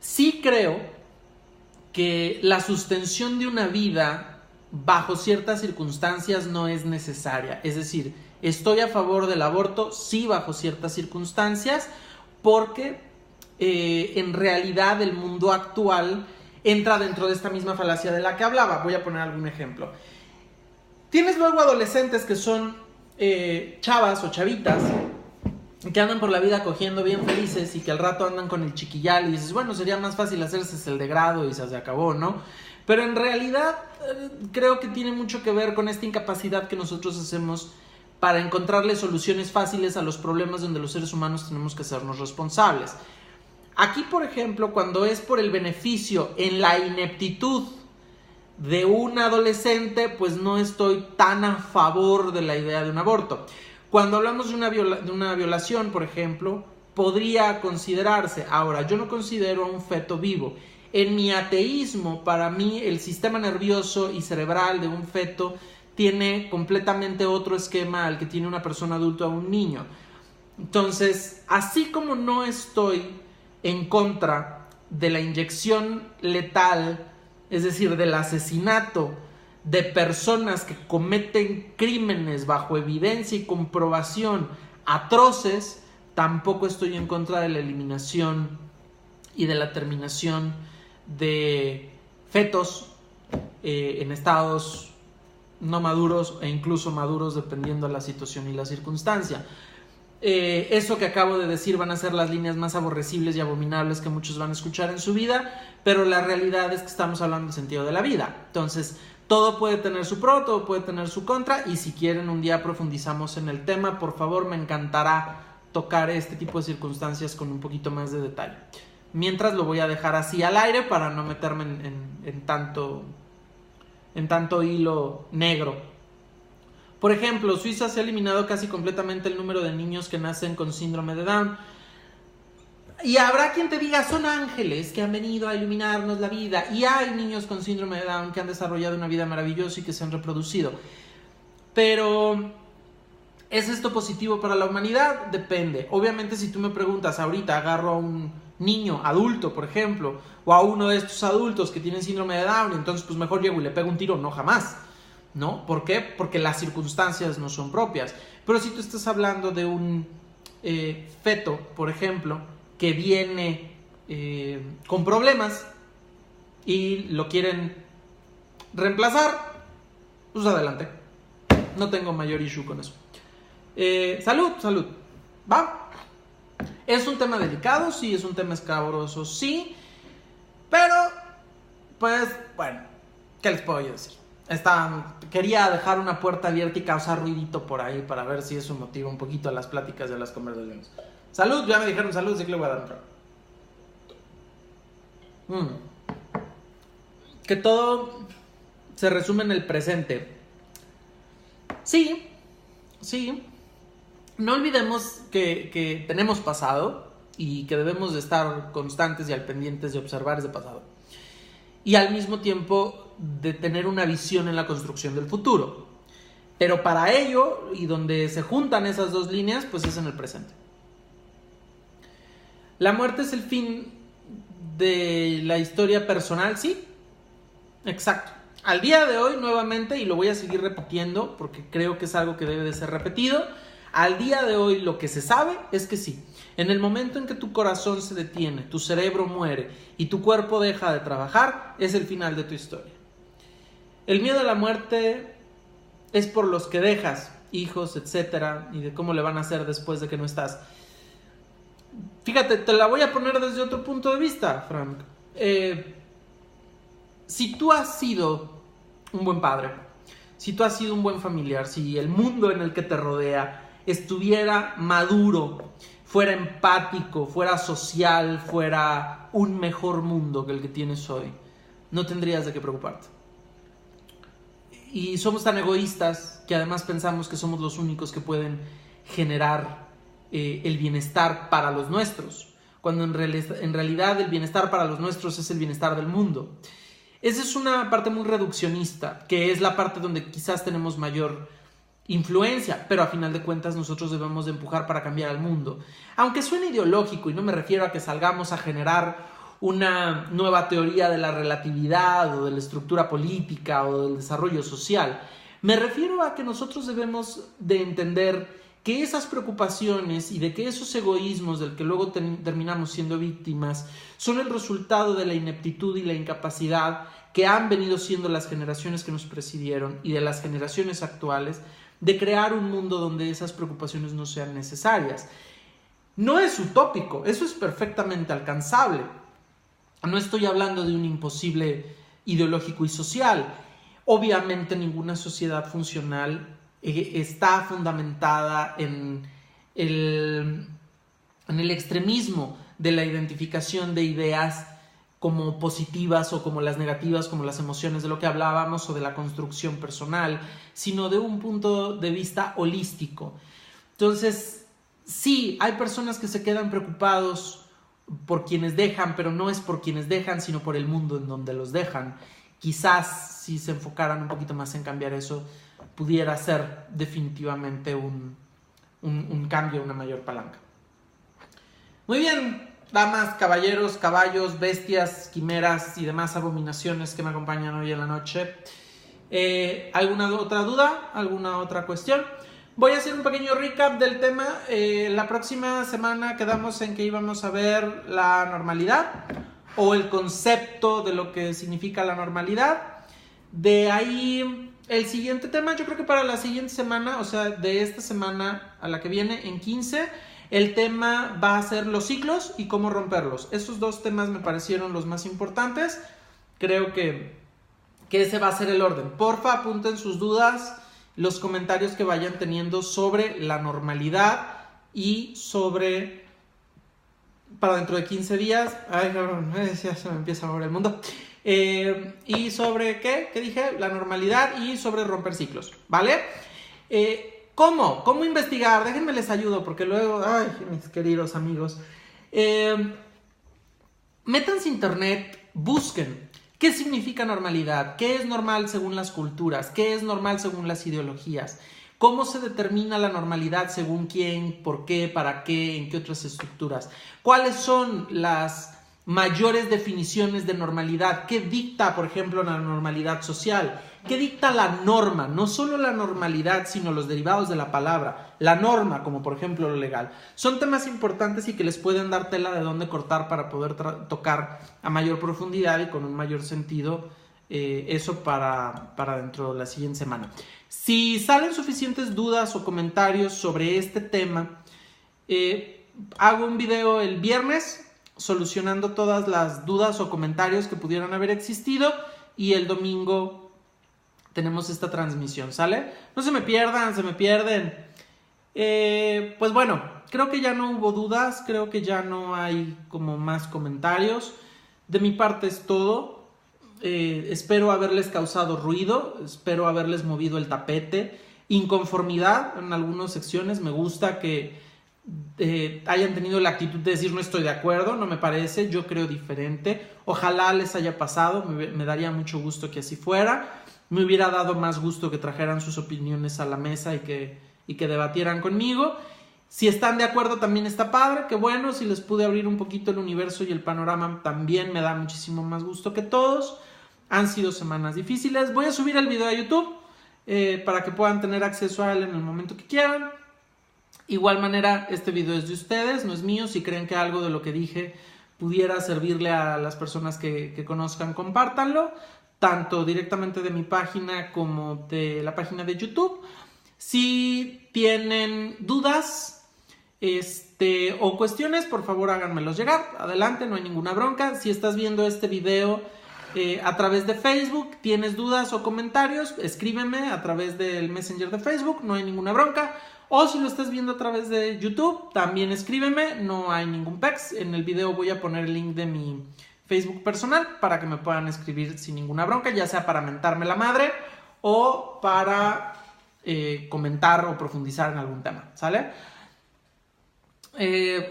Sí creo que la sustención de una vida bajo ciertas circunstancias no es necesaria. Es decir, estoy a favor del aborto, sí, bajo ciertas circunstancias, porque en realidad el mundo actual entra dentro de esta misma falacia de la que hablaba. Voy a poner algún ejemplo. Tienes luego adolescentes que son chavas o chavitas que andan por la vida cogiendo bien felices y que al rato andan con el chiquillal y dices, bueno, sería más fácil hacerse el degrado y se acabó, ¿no? Pero en realidad creo que tiene mucho que ver con esta incapacidad que nosotros hacemos para encontrarle soluciones fáciles a los problemas donde los seres humanos tenemos que hacernos responsables. Aquí, por ejemplo, cuando es por el beneficio en la ineptitud de un adolescente, pues no estoy tan a favor de la idea de un aborto. Cuando hablamos de una violación, por ejemplo, podría considerarse. Ahora, yo no considero a un feto vivo. En mi ateísmo, para mí, el sistema nervioso y cerebral de un feto tiene completamente otro esquema al que tiene una persona adulta o un niño. Entonces, así como no estoy en contra de la inyección letal, es decir, del asesinato de personas que cometen crímenes bajo evidencia y comprobación atroces, tampoco estoy en contra de la eliminación y de la terminación de fetos en estados no maduros e incluso maduros dependiendo de la situación y la circunstancia. Eso que acabo de decir van a ser las líneas más aborrecibles y abominables que muchos van a escuchar en su vida, pero la realidad es que estamos hablando del sentido de la vida. Entonces, todo puede tener su pro, todo puede tener su contra, y si quieren un día profundizamos en el tema, por favor, me encantará tocar este tipo de circunstancias con un poquito más de detalle. Mientras lo voy a dejar así al aire para no meterme en tanto hilo negro. Por ejemplo, Suiza se ha eliminado casi completamente el número de niños que nacen con síndrome de Down. Y habrá quien te diga, son ángeles que han venido a iluminarnos la vida. Y hay niños con síndrome de Down que han desarrollado una vida maravillosa y que se han reproducido. Pero, ¿es esto positivo para la humanidad? Depende. Obviamente, si tú me preguntas, ahorita agarro a un niño adulto, por ejemplo, o a uno de estos adultos que tienen síndrome de Down, entonces pues mejor llego y le pego un tiro. No, jamás. ¿No? ¿Por qué? Porque las circunstancias no son propias. Pero si tú estás hablando de un feto, por ejemplo, que viene con problemas y lo quieren reemplazar, pues adelante. No tengo mayor issue con eso. Salud. ¿Va? Es un tema delicado, sí, es un tema escabroso, sí. Pero, pues, bueno, ¿qué les puedo yo decir? Quería dejar una puerta abierta y causar ruidito por ahí para ver si eso motiva un poquito a las pláticas y a las conversaciones. Salud, ya me dijeron salud, así que le voy a dar un trago. Que todo se resume en el presente. Sí. No olvidemos que tenemos pasado y que debemos de estar constantes y al pendientes de observar ese pasado. Y al mismo tiempo de tener una visión en la construcción del futuro. Pero para ello, y donde se juntan esas dos líneas, pues es en el presente. La muerte es el fin de la historia personal, sí. Exacto. Al día de hoy, nuevamente, y lo voy a seguir repitiendo porque creo que es algo que debe de ser repetido, al día de hoy lo que se sabe es que sí. En el momento en que tu corazón se detiene, tu cerebro muere y tu cuerpo deja de trabajar, es el final de tu historia. El miedo a la muerte es por los que dejas, hijos, etcétera, y de cómo le van a hacer después de que no estás. Fíjate, te la voy a poner desde otro punto de vista, Frank. Si tú has sido un buen padre, si tú has sido un buen familiar, si el mundo en el que te rodea estuviera maduro, fuera empático, fuera social, fuera un mejor mundo que el que tienes hoy, no tendrías de qué preocuparte. Y somos tan egoístas que además pensamos que somos los únicos que pueden generar el bienestar para los nuestros, cuando en realidad el bienestar para los nuestros es el bienestar del mundo. Esa es una parte muy reduccionista, que es la parte donde quizás tenemos mayor influencia, pero a final de cuentas nosotros debemos de empujar para cambiar al mundo. Aunque suene ideológico, y no me refiero a que salgamos a generar una nueva teoría de la relatividad o de la estructura política o del desarrollo social, me refiero a que nosotros debemos de entender que esas preocupaciones y de que esos egoísmos del que luego terminamos siendo víctimas son el resultado de la ineptitud y la incapacidad que han venido siendo las generaciones que nos precedieron y de las generaciones actuales de crear un mundo donde esas preocupaciones no sean necesarias. No es utópico, eso es perfectamente alcanzable. No estoy hablando de un imposible ideológico y social. Obviamente ninguna sociedad funcional está fundamentada en el extremismo de la identificación de ideas como positivas o como las negativas, como las emociones de lo que hablábamos o de la construcción personal, sino de un punto de vista holístico. Entonces, sí, hay personas que se quedan preocupados por quienes dejan, pero no es por quienes dejan, sino por el mundo en donde los dejan. Quizás si se enfocaran un poquito más en cambiar eso, pudiera ser definitivamente un cambio, una mayor palanca. Muy bien, damas, caballeros, caballos, bestias, quimeras y demás abominaciones que me acompañan hoy en la noche. ¿Alguna otra duda? ¿Alguna otra cuestión? Voy a hacer un pequeño recap del tema. La próxima semana quedamos en que íbamos a ver la normalidad o el concepto de lo que significa la normalidad. De ahí el siguiente tema, yo creo que para la siguiente semana, o sea, de esta semana a la que viene, en 15, el tema va a ser los ciclos y cómo romperlos. Esos dos temas me parecieron los más importantes. Creo que ese va a ser el orden. Porfa, apunten sus dudas, los comentarios que vayan teniendo sobre la normalidad y sobre, para dentro de 15 días, ay, ya se me empieza a mover el mundo. Y sobre ¿qué dije? La normalidad y sobre romper ciclos, ¿vale? ¿Cómo investigar? Déjenme les ayudo porque luego, ay, mis queridos amigos, métanse a internet, busquen qué significa normalidad, qué es normal según las culturas, qué es normal según las ideologías, cómo se determina la normalidad según quién, por qué, para qué, en qué otras estructuras, cuáles son las mayores definiciones de normalidad, qué dicta, por ejemplo, la normalidad social, ¿Qué dicta la norma? No solo la normalidad, sino los derivados de la palabra. La norma, como por ejemplo lo legal. Son temas importantes y que les pueden dar tela de dónde cortar para poder tocar a mayor profundidad y con un mayor sentido eso para dentro de la siguiente semana. Si salen suficientes dudas o comentarios sobre este tema, hago un video el viernes solucionando todas las dudas o comentarios que pudieran haber existido y el domingo tenemos esta transmisión, ¿sale? No se me pierdan, se me pierden. Pues bueno, creo que ya no hubo dudas, creo que ya no hay como más comentarios. De mi parte es todo. Espero haberles causado ruido, espero haberles movido el tapete, inconformidad en algunas secciones. Me gusta que hayan tenido la actitud de decir no estoy de acuerdo, no me parece, yo creo diferente. Ojalá les haya pasado, me daría mucho gusto que así fuera. Me hubiera dado más gusto que trajeran sus opiniones a la mesa y que debatieran conmigo. Si están de acuerdo también está padre, que bueno, si les pude abrir un poquito el universo y el panorama también me da muchísimo más gusto que todos. Han sido semanas difíciles. Voy a subir el video a YouTube para que puedan tener acceso a él en el momento que quieran. Igual manera, este video es de ustedes, no es mío. Si creen que algo de lo que dije pudiera servirle a las personas que conozcan, compártanlo. Tanto directamente de mi página como de la página de YouTube. Si tienen dudas o cuestiones, por favor háganmelos llegar. Adelante, no hay ninguna bronca. Si estás viendo este video a través de Facebook, tienes dudas o comentarios, escríbeme a través del Messenger de Facebook, no hay ninguna bronca. O si lo estás viendo a través de YouTube, también escríbeme, no hay ningún pex. En el video voy a poner el link de mi Facebook personal para que me puedan escribir sin ninguna bronca, ya sea para mentarme la madre o para comentar o profundizar en algún tema, ¿sale?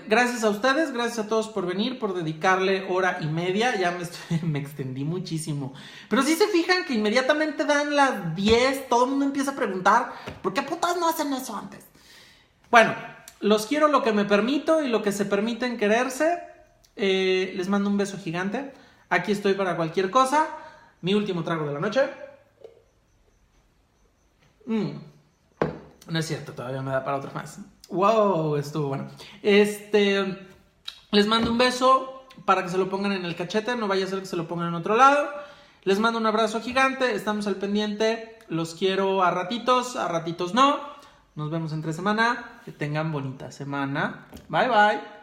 Gracias a ustedes, gracias a todos por venir, por dedicarle hora y media. Ya me extendí muchísimo. Pero si se fijan que inmediatamente dan las 10, todo el mundo empieza a preguntar ¿por qué putas no hacen eso antes? Bueno, los quiero lo que me permito y lo que se permiten quererse. Les mando un beso gigante. Aquí estoy para cualquier cosa. Mi último trago de la noche. No es cierto, todavía me da para otro más. Wow, estuvo bueno. Les mando un beso para que se lo pongan en el cachete. No vaya a ser que se lo pongan en otro lado. Les mando un abrazo gigante. Estamos al pendiente. Los quiero a ratitos no. Nos vemos entre semana. Que tengan bonita semana. Bye bye.